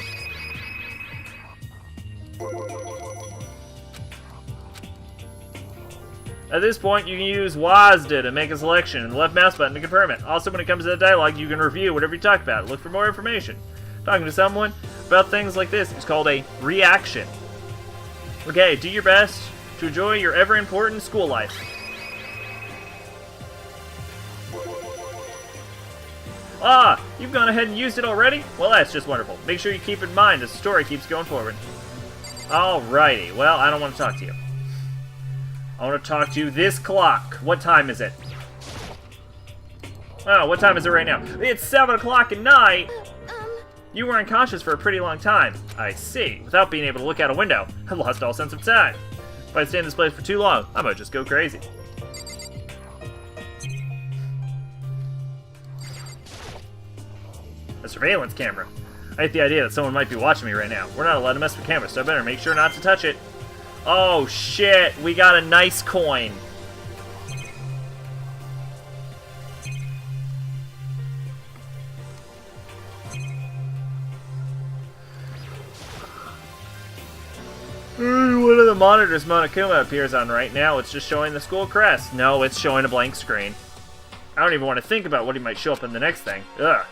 At this point, you can use WASD to make a selection and the left mouse button to confirm it. Also, when it comes to the dialogue, you can review whatever you talk about. Look for more information. Talking to someone about things like this is called a reaction. Okay, do your best to enjoy your ever-important school life. Ah, you've gone ahead and used it already? Well, that's just wonderful. Make sure you keep in mind as the story keeps going forward. Alrighty, well, I don't want to talk to you. I want to talk to you. This clock. What time is it? Oh, what time is it right now? It's 7 o'clock at night! You were unconscious for a pretty long time. I see. Without being able to look out a window, I lost all sense of time. If I stay in this place for too long, I might just go crazy. A surveillance camera. I hate the idea that someone might be watching me right now. We're not allowed to mess with cameras, so I better make sure not to touch it. Oh shit, we got a nice coin. One of the monitors Monokuma appears on right now, it's just showing the school crest. No, it's showing a blank screen. I don't even want to think about what he might show up in the next thing. Ugh.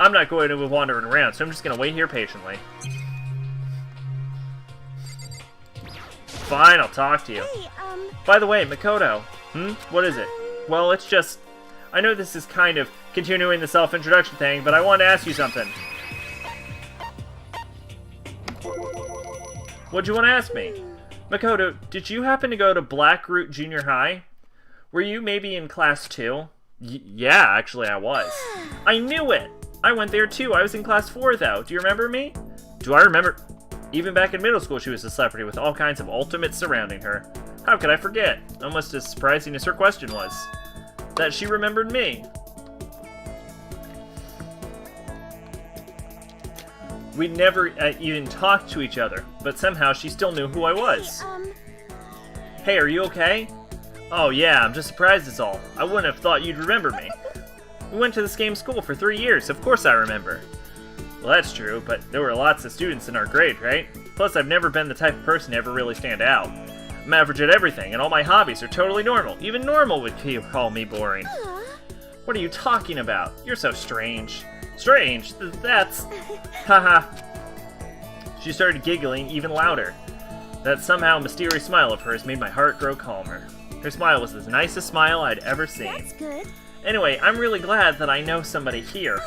I'm not going to be wandering around, so I'm just going to wait here patiently. Fine, I'll talk to you. Hey, By the way, Makoto. What is it? Well, it's just... I know this is kind of continuing the self-introduction thing, but I wanted to ask you something. What'd you want to ask me? Makoto, did you happen to go to Blackroot Junior High? Were you maybe in class 2? Yeah, actually I was. I knew it! I went there too. I was in class 4 though. Do you remember me? Do I remember? Even back in middle school she was a celebrity with all kinds of ultimates surrounding her. How could I forget? Almost as surprising as her question was. That she remembered me. We never even talked to each other, but somehow she still knew who I was. Hey, are you okay? Oh yeah, I'm just surprised is all. I wouldn't have thought you'd remember me. We went to the same school for 3 years, of course I remember. Well, that's true, but there were lots of students in our grade, right? Plus, I've never been the type of person to ever really stand out. I'm average at everything, and all my hobbies are totally normal. Even normal would call me boring. What are you talking about? You're so strange. Strange? That's... Haha. She started giggling even louder. That somehow mysterious smile of hers made my heart grow calmer. Her smile was the nicest smile I'd ever seen. that's good. Anyway, I'm really glad that I know somebody here.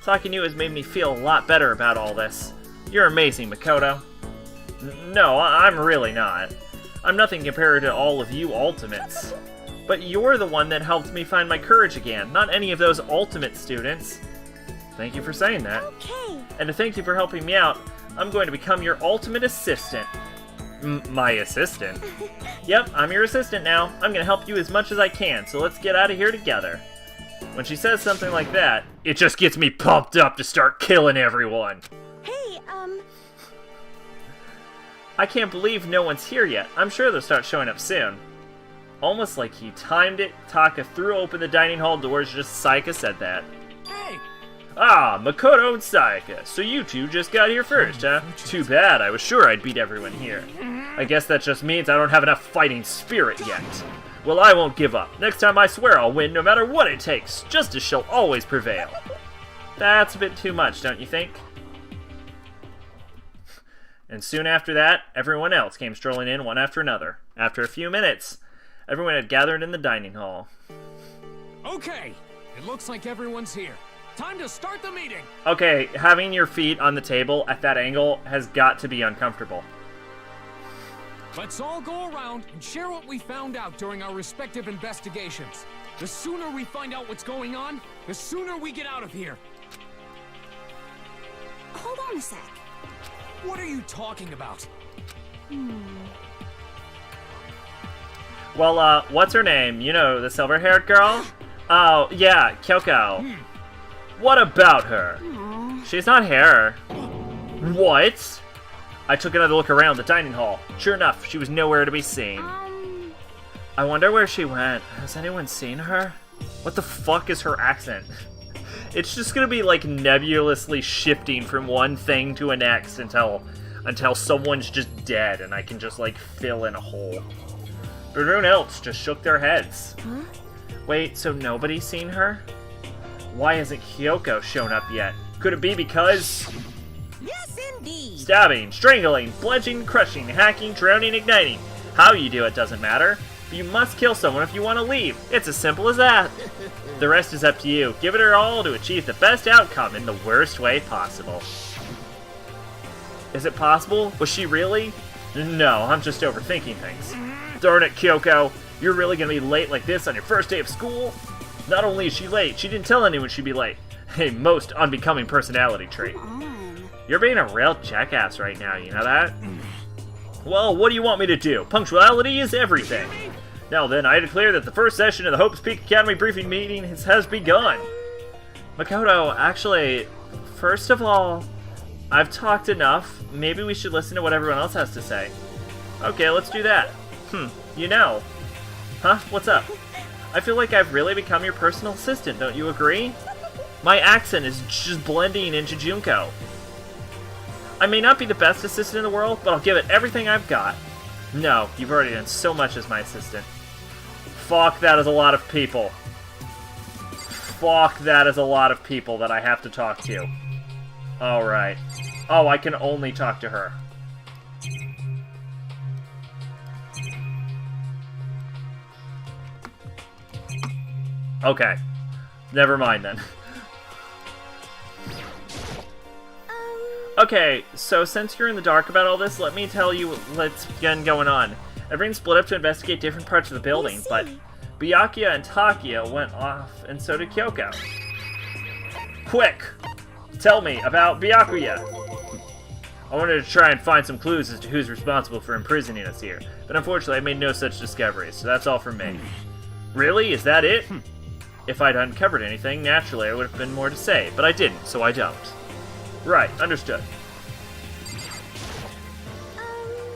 Talking to you has made me feel a lot better about all this. You're amazing, Makoto. No, I'm really not. I'm nothing compared to all of you Ultimates. But you're the one that helped me find my courage again, not any of those Ultimate students. Thank you for saying that. Okay. And to thank you for helping me out, I'm going to become your ultimate assistant. My assistant? Yep, I'm your assistant now. I'm going to help you as much as I can, so let's get out of here together. When she says something like that, it just gets me pumped up to start killing everyone. Hey, I can't believe no one's here yet. I'm sure they'll start showing up soon. Almost like he timed it, Taka threw open the dining hall doors just as Sayaka said that. Hey! Ah, Makoto and Sayaka. So you two just got here first, huh? Too bad, I was sure I'd beat everyone here. I guess that just means I don't have enough fighting spirit yet. Well, I won't give up. Next time I swear I'll win no matter what it takes. Justice shall always prevail. That's a bit too much, don't you think? And soon after that, everyone else came strolling in one after another. After a few minutes, everyone had gathered in the dining hall. Okay, it looks like everyone's here. Time to start the meeting! Okay, having your feet on the table at that angle has got to be uncomfortable. Let's all go around and share what we found out during our respective investigations. The sooner we find out what's going on, the sooner we get out of here. Hold on a sec. What are you talking about? Well, what's her name? You know, the silver-haired girl? Oh, yeah, Kyoko. What about her? She's not here. What? I took another look around the dining hall. Sure enough, she was nowhere to be seen. I wonder where she went. Has anyone seen her? What the fuck is her accent? It's just gonna be like nebulously shifting from one thing to the next until someone's just dead and I can just like fill in a hole. But everyone else just shook their heads. Huh? Wait, so nobody's seen her? Why hasn't Kyoko shown up yet? Could it be because... Yes, indeed. Stabbing, strangling, bludgeoning, crushing, hacking, drowning, igniting. How you do it doesn't matter. But you must kill someone if you want to leave. It's as simple as that. The rest is up to you. Give it your all to achieve the best outcome in the worst way possible. Is it possible? Was she really? No, I'm just overthinking things. Darn it, Kyoko. You're really gonna be late like this on your first day of school? Not only is she late, she didn't tell anyone she'd be late. A most unbecoming personality trait. You're being a real jackass right now, you know that? Well, what do you want me to do? Punctuality is everything. Now then, I declare that the first session of the Hope's Peak Academy briefing meeting has begun. Makoto, actually, first of all, I've talked enough. Maybe we should listen to what everyone else has to say. Okay, let's do that. You know. Huh? What's up? I feel like I've really become your personal assistant, don't you agree? My accent is just blending into Junko. I may not be the best assistant in the world, but I'll give it everything I've got. No, you've already done so much as my assistant. Fuck, that is a lot of people. Fuck, that is a lot of people that I have to talk to. Alright. Oh, I can only talk to her. Okay. Never mind then. Okay, so since you're in the dark about all this, let me tell you what's been going on. Everyone's split up to investigate different parts of the building, but Byakuya and Takia went off, and so did Kyoko. Quick! Tell me about Byakuya! I wanted to try and find some clues as to who's responsible for imprisoning us here, but unfortunately I made no such discoveries, so that's all from me. Really? Is that it? If I'd uncovered anything, naturally I would have been more to say, but I didn't, so I don't. Right, understood.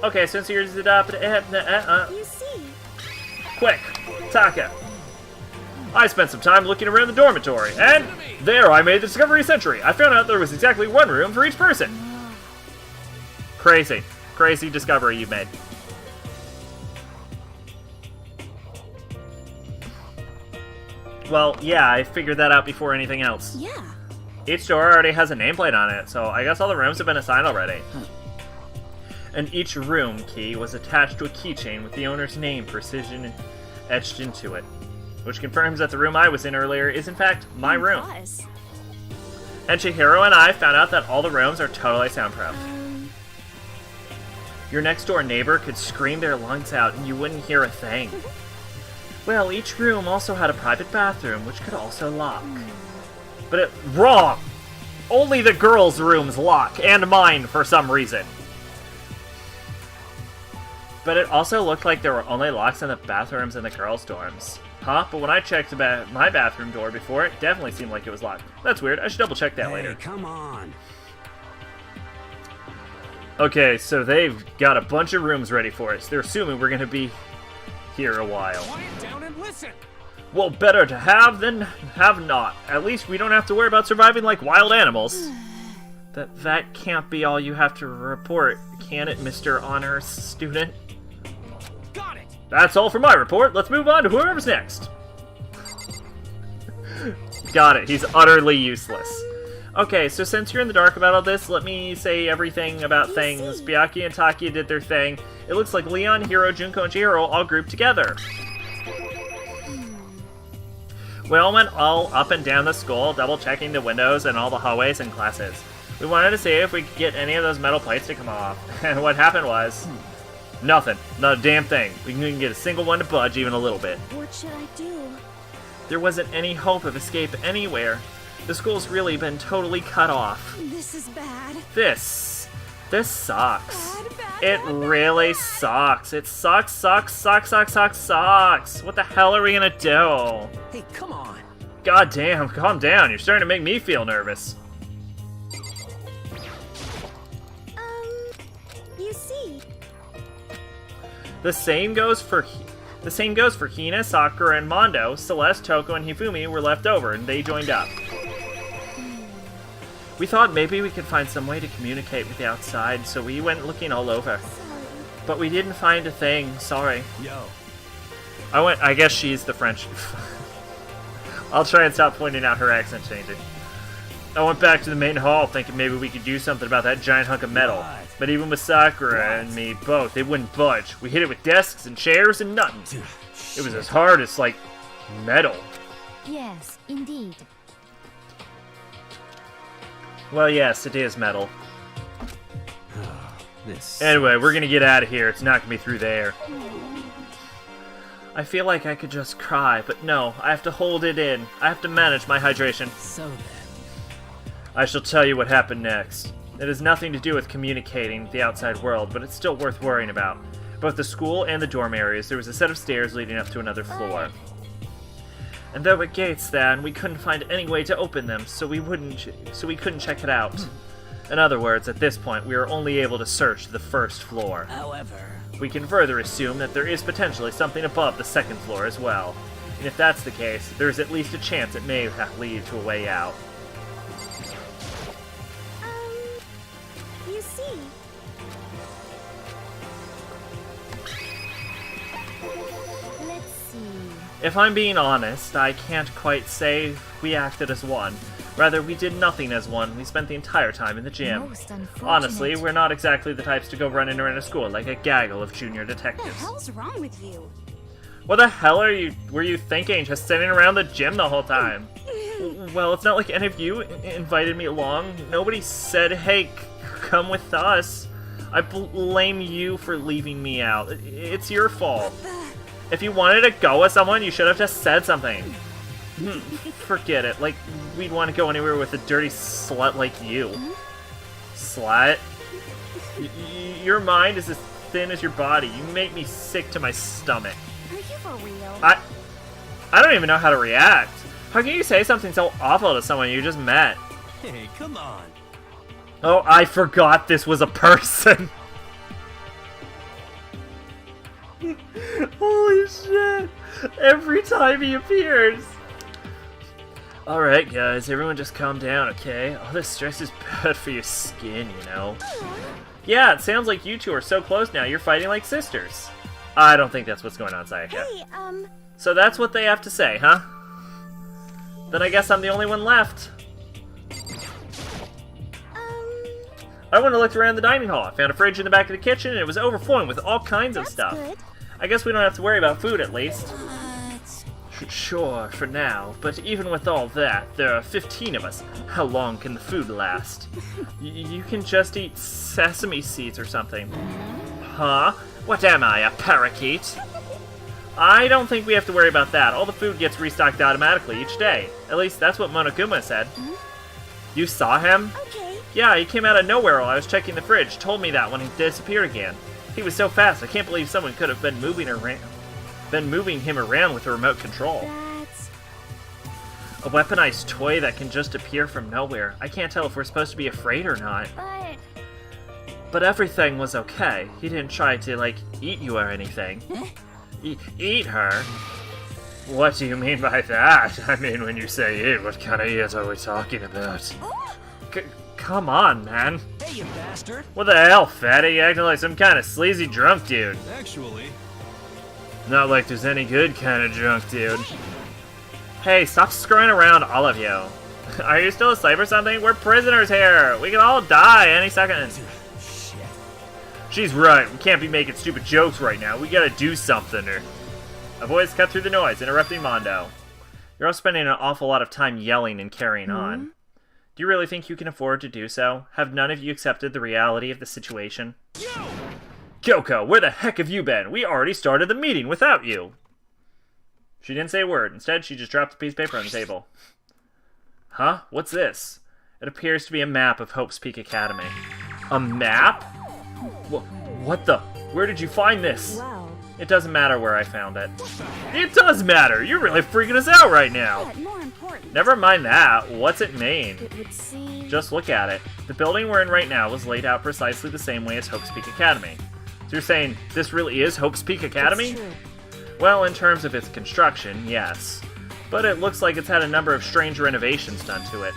Okay, since here's the You see. Quick, Taka. I spent some time looking around the dormitory, and there I made the discovery century. I found out there was exactly one room for each person. Crazy. Crazy discovery you made. Well, yeah, I figured that out before anything else. Yeah. Each door already has a nameplate on it, so I guess all the rooms have been assigned already. And each room key was attached to a keychain with the owner's name precision etched into it, which confirms that the room I was in earlier is in fact my room. And Chihiro and I found out that all the rooms are totally soundproof. Your next door neighbor could scream their lungs out and you wouldn't hear a thing. Well, each room also had a private bathroom, which could also lock. But wrong! Only the girls' rooms lock, and mine for some reason. But it also looked like there were only locks in the bathrooms in the girls' dorms. Huh? But when I checked my bathroom door before, it definitely seemed like it was locked. That's weird. I should double check that later. Come on. Okay, so they've got a bunch of rooms ready for us. They're assuming we're going to be here a while. Quiet down and listen. Well, better to have than have not. At least we don't have to worry about surviving like wild animals. That can't be all you have to report, can it, Mr. Honors Student? Got it. That's all for my report. Let's move on to whoever's next. Got it. He's utterly useless. Okay, so since you're in the dark about all this, let me say everything about things. Byakuya and Takia did their thing. It looks like Leon, Hiro, Junko, and Chihiro all grouped together. We all went all up and down the school, double-checking the windows and all the hallways and classes. We wanted to see if we could get any of those metal plates to come off. And what happened was... nothing. Not a damn thing. We couldn't get a single one to budge even a little bit. What should I do? There wasn't any hope of escape anywhere. The school's really been totally cut off. This is bad. This sucks. Bad, It really sucks. It sucks. What the hell are we gonna do? Hey, come on. God damn, calm down. You're starting to make me feel nervous. You see. The same goes for Hina, Sakura, and Mondo. Celeste, Toko, and Hifumi were left over, and they joined up. We thought maybe we could find some way to communicate with the outside, so we went looking all over. Sorry. But we didn't find a thing. Sorry. Yo. I guess she's the French. I'll try and stop pointing out her accent changing. I went back to the main hall thinking maybe we could do something about that giant hunk of metal. What? But even with Sakura and me both, they wouldn't budge. We hit it with desks and chairs and nothing. It was as hard as, like, metal. Yes, indeed. Well, yes, it is metal. This. Anyway, we're gonna get out of here. It's not gonna be through there. I feel like I could just cry, but no, I have to hold it in. I have to manage my hydration. So then. I shall tell you what happened next. It has nothing to do with communicating with the outside world, but it's still worth worrying about. both the school and the dorm areas, there was a set of stairs leading up to another floor. And there were gates there, and we couldn't find any way to open them, so we couldn't check it out. In other words, at this point, we were only able to search the first floor. However, We can further assume that there is potentially something above the second floor as well. And if that's the case, there is at least a chance it may lead to a way out. You see. Let's see. If I'm being honest, I can't quite say we acted as one. Rather, we did nothing as one. We spent the entire time in the gym. Most unfortunate. Honestly, we're not exactly the types to go running around a school like a gaggle of junior What the detectives. hell's wrong with you? What the hell were you thinking, just sitting around the gym the whole time? Well, it's not like any of you invited me along. Nobody said, hey, come with us. I blame you for leaving me out. It's your fault. If you wanted to go with someone, you should have just said something. Forget it. Like, we'd want to go anywhere with a dirty slut like you. Slut? Your mind is as thin as your body. You make me sick to my stomach. Are you for real? I don't even know how to react. How can you say something so awful to someone you just met? hey, come on. Oh, I forgot this was a person. Holy shit. Every time he appears. Alright, guys, everyone just calm down, okay? All this stress is bad for your skin, you know? Yeah, it sounds like you two are so close now, you're fighting like sisters. I don't think that's what's going on, Sayaka. Hey, So that's what they have to say, huh? Then I guess I'm the only one left. I went and looked around the dining hall. I found a fridge in the back of the kitchen, and it was overflowing with all kinds of that's stuff. good. I guess we don't have to worry about food, at least. But Sure, for now, but even with all that, there are 15 of us. How long can the food last? You can just eat sesame seeds or something. Huh? What am I, a parakeet? I don't think we have to worry about that. All the food gets restocked automatically each day. At least that's what Monokuma said. You saw him? Okay. Yeah, he came out of nowhere while I was checking the fridge. Told me that when he disappeared again. He was so fast, I can't believe someone could have been moving him around with a remote control. That's... A weaponized toy that can just appear from nowhere. I can't tell if we're supposed to be afraid or not. But But everything was okay. He didn't try to, like, eat you or anything. Eat her? What do you mean by that? I mean, when you say eat, what kind of eat are we talking about? Come on, man. Hey, you bastard. What the hell, fatty? You acting like some kind of sleazy drunk dude. Actually, Not like there's any good kind of drunk dude. Hey, stop screwing around, all of you. Are you still asleep or something? We're prisoners here. We can all die any second. shit. She's right. We can't be making stupid jokes right now. We gotta do something. A voice cut through the noise, interrupting Mondo. You're all spending an awful lot of time yelling and carrying on. Do you really think you can afford to do so? Have none of you accepted the reality of the situation? Kyoko, where the heck have you been? We already started the meeting without you. She didn't say a word. Instead, she just dropped a piece of paper on the table. Huh? What's this? It appears to be a map of Hope's Peak Academy. A map? What the? Where did you find this? Wow. It doesn't matter where I found it. It does matter! You're really freaking us out right now! But more important, Never mind that. What's it mean? It would seem... Just look at it. The building we're in right now was laid out precisely the same way as Hope's Peak Academy. So you're saying this really is Hope's Peak Academy? It's true. Well, in terms of its construction, yes. But it looks like it's had a number of strange renovations done to it.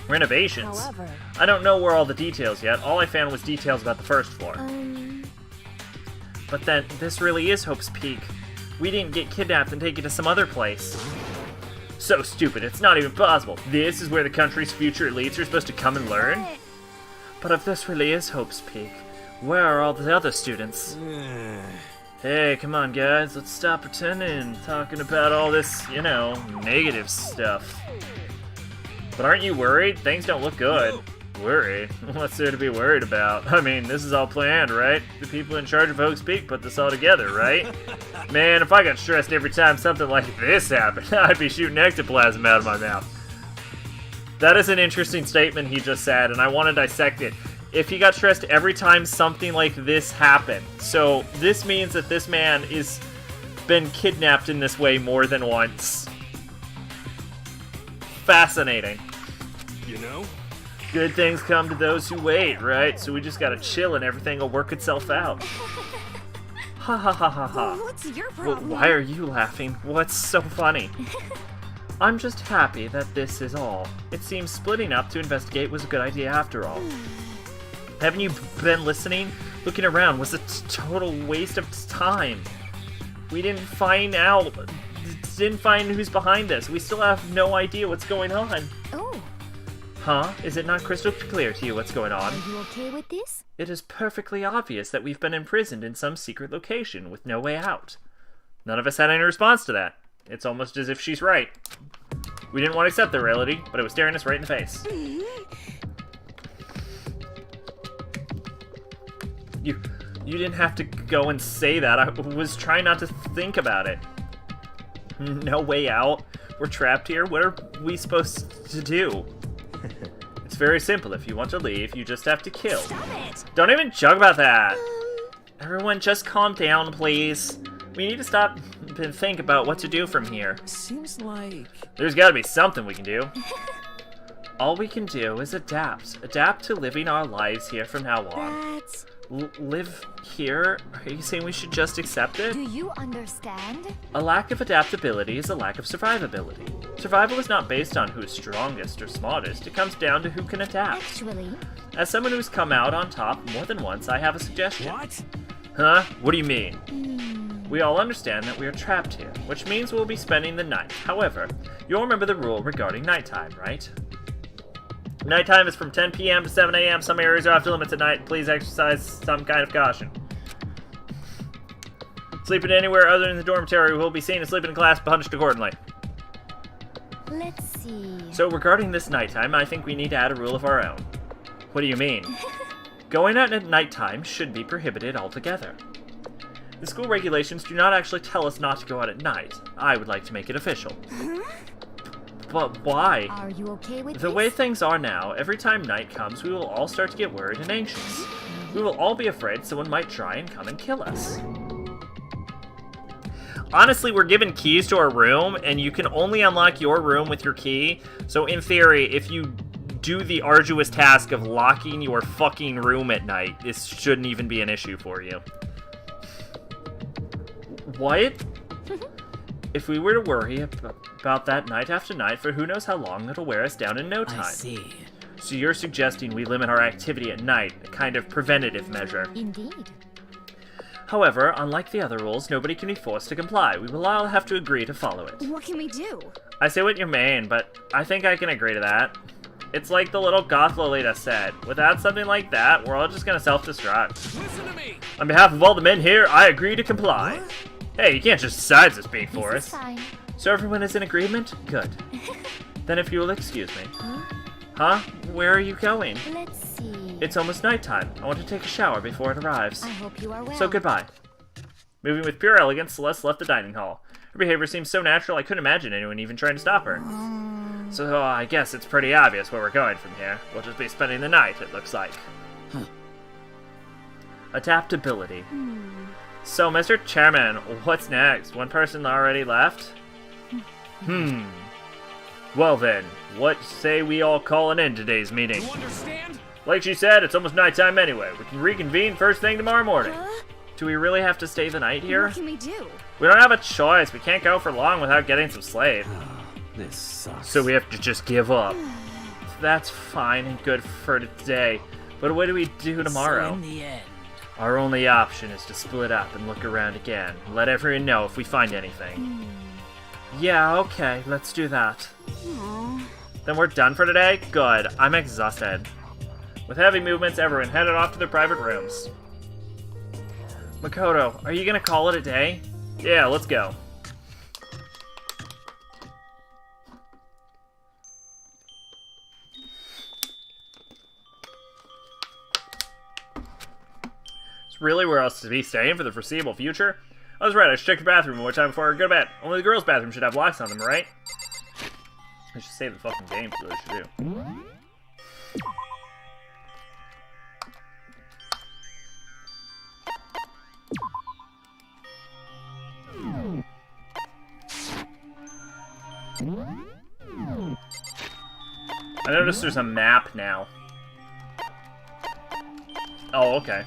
Renovations? However... I don't know where all the details yet. All I found was details about the first floor. But then, this really is Hope's Peak. We didn't get kidnapped and taken to some other place. So stupid, it's not even possible. This is where the country's future elites are supposed to come and learn? But if this really is Hope's Peak, where are all the other students? Hey, come on guys, let's stop pretending, talking about all this, you know, negative stuff. But aren't you worried? Things don't look good. Worried? What's there to be worried about? I mean, this is all planned, right? The people in charge of Hope's Peak put this all together, right? Man, if I got stressed every time something like this happened, I'd be shooting ectoplasm out of my mouth. That is an interesting statement he just said, and I want to dissect it. if he got stressed every time something like this happened. So this means that this man is been kidnapped in this way more than once. Fascinating. You know? Good things come to those who wait, right? So we just gotta chill and everything will work itself out. Ha ha ha ha ha. What's your problem? Why are you laughing? What's so funny? I'm just happy that this is all. It seems splitting up to investigate was a good idea after all. Haven't you been listening? Looking around was a total waste of time. We didn't find who's behind this. We still have no idea what's going on. Oh, Huh? Is it not crystal clear to you what's going on? are you okay with this? It is perfectly obvious that we've been imprisoned in some secret location with no way out. None of us had any response to that. It's almost as if she's right. We didn't want to accept the reality, but it was staring us right in the face. You didn't have to go and say that. I was trying not to think about it. No way out? We're trapped here? What are we supposed to do? It's very simple. If you want to leave, you just have to kill. Stop it! Don't even joke about that. Everyone, just calm down, please. We need to stop and think about what to do from here. Seems like... There's gotta be something we can do. All we can do is adapt. Adapt to living our lives here from now on. That's... Live here? Are you saying we should just accept it? Do you understand? A lack of adaptability is a lack of survivability. Survival is not based on who's strongest or smartest. It comes down to who can adapt. Actually, As someone who's come out on top more than once, I have a suggestion. What? Huh? What do you mean? We all understand that we are trapped here, which means we'll be spending the night. However, you'll remember the rule regarding nighttime, right? Nighttime is from 10 p.m. to 7 a.m. Some areas are off limits at night. Please exercise some kind of caution. Sleeping anywhere other than the dormitory will be seen as sleeping in class, punished accordingly. let's see. So regarding this nighttime, I think we need to add a rule of our own. What do you mean? Going out at nighttime should be prohibited altogether. The school regulations do not actually tell us not to go out at night. I would like to make it official. But why? Are you okay with The this? way things are now, every time night comes, we will all start to get worried and anxious. We will all be afraid someone might try and come and kill us. Honestly, we're given keys to our room, and you can only unlock your room with your key. So in theory, if you do the arduous task of locking your fucking room at night, this shouldn't even be an issue for you. What? If we were to worry about that night after night for who knows how long, it'll wear us down in no time. I see. So you're suggesting we limit our activity at night, a kind of preventative measure. Indeed. However, unlike the other rules, nobody can be forced to comply. We will all have to agree to follow it. What can we do? I say what you mean, but I think I can agree to that. It's like the little goth Lolita said. Without something like that, we're all just gonna self-destruct. Listen to me! On behalf of all the men here, I agree to comply. Hey, you can't just decide this being for This is us. fine. So everyone is in agreement? Good. Then if you will excuse me. Huh? Where are you going? Let's see. It's almost nighttime. I want to take a shower before it arrives. I hope you are well. So goodbye. Moving with pure elegance, Celeste left the dining hall. Her behavior seemed so natural I couldn't imagine anyone even trying to stop her. So I guess it's pretty obvious where we're going from here. We'll just be spending the night, it looks like. Adaptability. So, Mr. Chairman, what's next? One person already left? Well then, what say we all call an end to today's meeting? You understand? Like she said, it's almost nighttime anyway. We can reconvene first thing tomorrow morning. Do we really have to stay the night here? What can we do? We don't have a choice. We can't go for long without getting some sleep. This sucks. So we have to just give up. That's fine and good for today. But what do we do tomorrow? So in the end, Our only option is to split up and look around again. Let everyone know if we find anything. Yeah, okay, let's do that. Then we're done for today? Good. I'm exhausted. With heavy movements, everyone headed off to their private rooms. Makoto, are you gonna call it a day? Yeah, let's go. It's really where else to be staying for the foreseeable future? I was right, I should check the bathroom one more time before I go to bed. Only the girls' bathroom should have locks on them, right? I should save the fucking game, is what I should do. I noticed there's a map now. Oh, okay.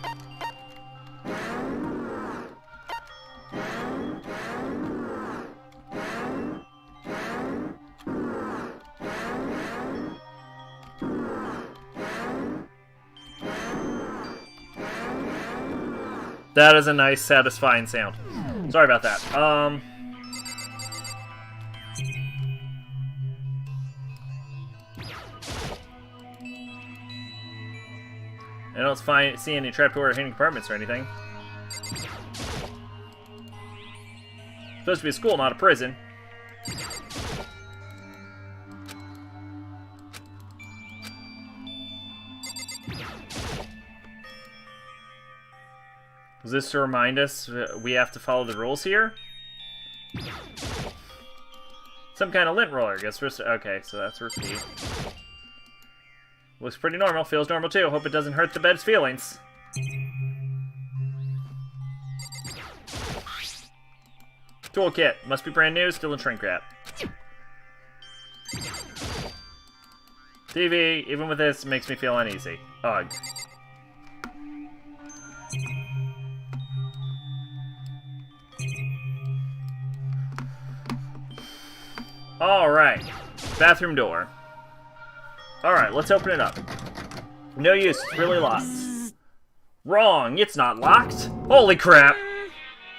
That is a nice, satisfying sound. Sorry about that. I don't see any trapdoor or hidden compartments or anything. Supposed to be a school, not a prison. Is this to remind us we have to follow the rules here? Some kind of lint roller. Guess we're okay, so that's repeat. Looks pretty normal. Feels normal too. Hope it doesn't hurt the bed's feelings. Toolkit. Must be brand new. Still in shrink wrap. TV. Even with this, makes me feel uneasy. Ugh. Alright. Bathroom door. Alright, let's open it up. No use, it's really locked. Wrong, it's not locked. Holy crap.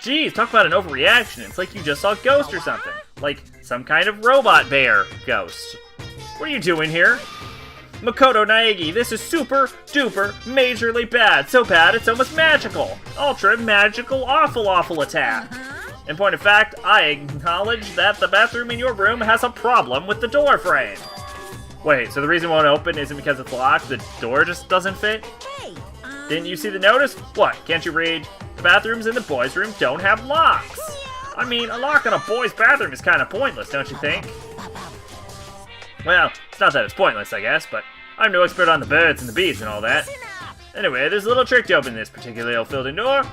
Jeez, talk about an overreaction. It's like you just saw a ghost or something. Like some kind of robot bear ghost. What are you doing here? Makoto Naegi, this is super duper majorly bad. So bad it's almost magical. Ultra magical awful attack. In point of fact, I acknowledge that the bathroom in your room has a problem with the door frame. Wait, so the reason it won't open isn't because it's locked? The door just doesn't fit? Didn't you see the notice? What, can't you read? The bathrooms in the boys' room don't have locks. I mean, a lock on a boys' bathroom is kind of pointless, don't you think? Well, it's not that it's pointless, I guess, but I'm no expert on the birds and the bees and all that. Anyway, there's a little trick to open this particularly ill-filled door,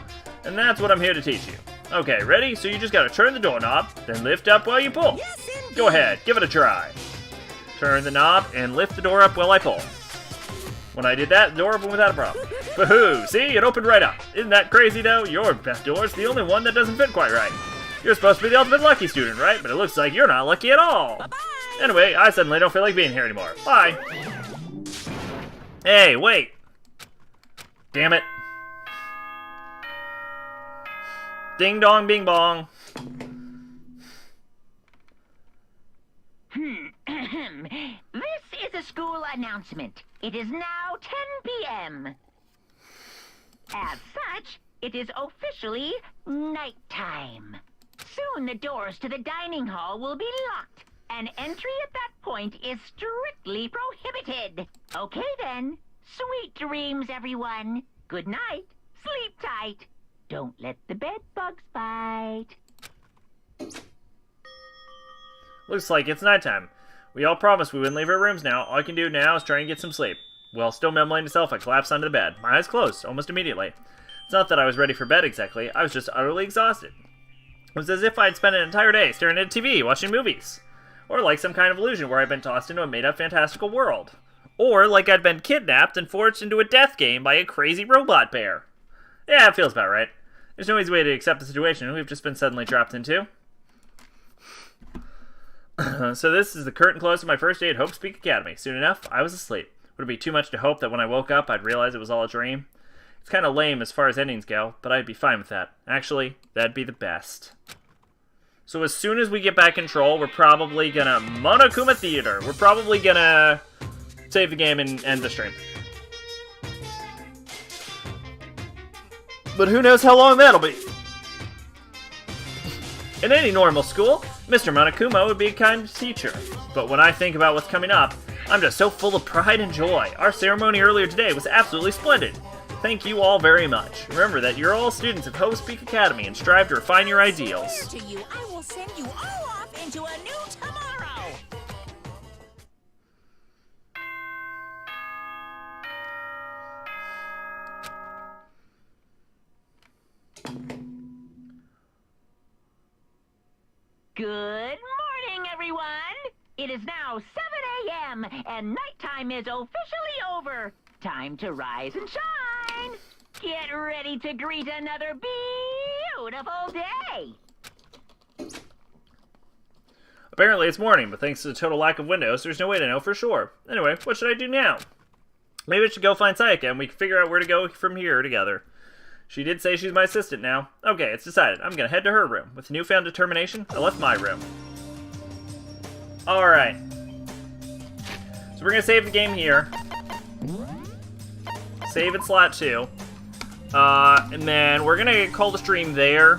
and that's what I'm here to teach you. Okay, ready? So you just gotta turn the doorknob, then lift up while you pull. Go ahead, give it a try. Turn the knob and lift the door up while I pull. When I did that, the door opened without a problem. Woohoo! See? It opened right up. Isn't that crazy, though? Your bath door's the only one that doesn't fit quite right. You're supposed to be the ultimate lucky student, right? But it looks like you're not lucky at all. Bye-bye. Anyway, I suddenly don't feel like being here anymore. Bye. Hey, wait. Damn it. Ding dong bing bong. This is a school announcement. It is now 10 p.m. As such, it is officially nighttime. Soon the doors to the dining hall will be locked, and entry at that point is strictly prohibited. Okay then. Sweet dreams, everyone. Good night. Sleep tight. Don't let the bed bugs bite. Looks like it's nighttime. We all promised we wouldn't leave our rooms now. All I can do now is try and get some sleep. While still mumbling to myself, I collapsed onto the bed. My eyes closed, almost immediately. It's not that I was ready for bed exactly. I was just utterly exhausted. It was as if I'd spent an entire day staring at TV, watching movies. Or like some kind of illusion where I'd been tossed into a made-up fantastical world. Or like I'd been kidnapped and forced into a death game by a crazy robot bear. Yeah, it feels about right. There's no easy way to accept the situation we've just been suddenly dropped into. So this is the curtain close to my first day at Hope Speak Academy. Soon enough, I was asleep. Would it be too much to hope that when I woke up, I'd realize it was all a dream? It's kind of lame as far as endings go, but I'd be fine with that. Actually, that'd be the best. So as soon as we get back control, we're probably gonna Monokuma Theater. We're probably gonna save the game and end the stream. But who knows how long that'll be. In any normal school, Mr. Monokuma would be a kind teacher. But when I think about what's coming up, I'm just so full of pride and joy. Our ceremony earlier today was absolutely splendid. Thank you all very much. Remember that you're all students of Havoc Speak Academy and strive to refine your ideals. To you, I will send you all off into a new tomorrow. Good morning, everyone. It is now 7 a.m. and nighttime is officially over. Time to rise and shine. Get ready to greet another beautiful day. Apparently it's morning, but thanks to the total lack of windows, there's no way to know for sure. Anyway, what should I do now? Maybe I should go find Sayaka and we can figure out where to go from here together. She did say she's my assistant now. Okay, it's decided. I'm gonna head to her room. With newfound determination, I left my room. Alright. So we're gonna save the game here. Save at slot 2. And then we're gonna call the stream there.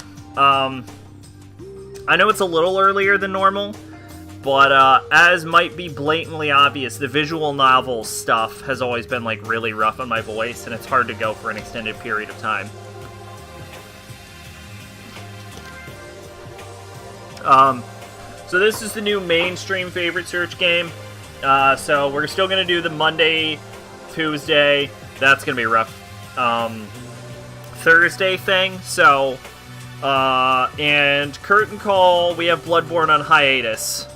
I know it's a little earlier than normal, but as might be blatantly obvious, the visual novel stuff has always been like really rough on my voice, and it's hard to go for an extended period of time. So this is the new mainstream favorite search game. So we're still gonna do the Monday, Tuesday. That's gonna be rough. Thursday thing. So. And Curtain Call, we have Bloodborne on hiatus.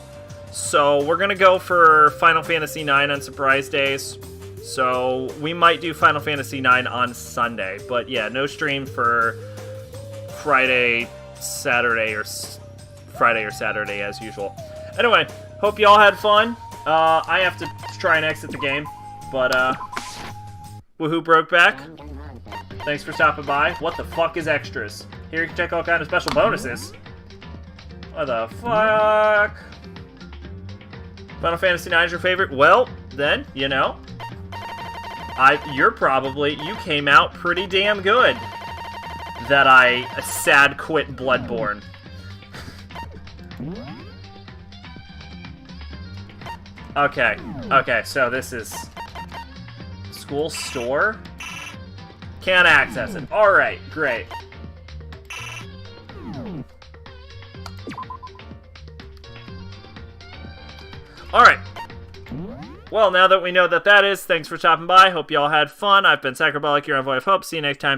So we're gonna go for Final Fantasy IX on surprise days. So we might do Final Fantasy IX on Sunday. But yeah, no stream for Friday, Saturday, or Saturday as usual. Anyway, hope you all had fun. I have to try and exit the game. But, woohoo, Brokeback. Thanks for stopping by. What the fuck is extras? Here you can check all kind of special bonuses. What the fuck? Final Fantasy IX is your favorite? Well, then, you know. You came out pretty damn good. That I sad quit Bloodborne. Okay, so this is... School store? Can't access it. Alright, great. Alright. Well, now that we know that is, thanks for stopping by. Hope you all had fun. I've been Sacrobolic, your Envoy of Hope. See you next time. Bye.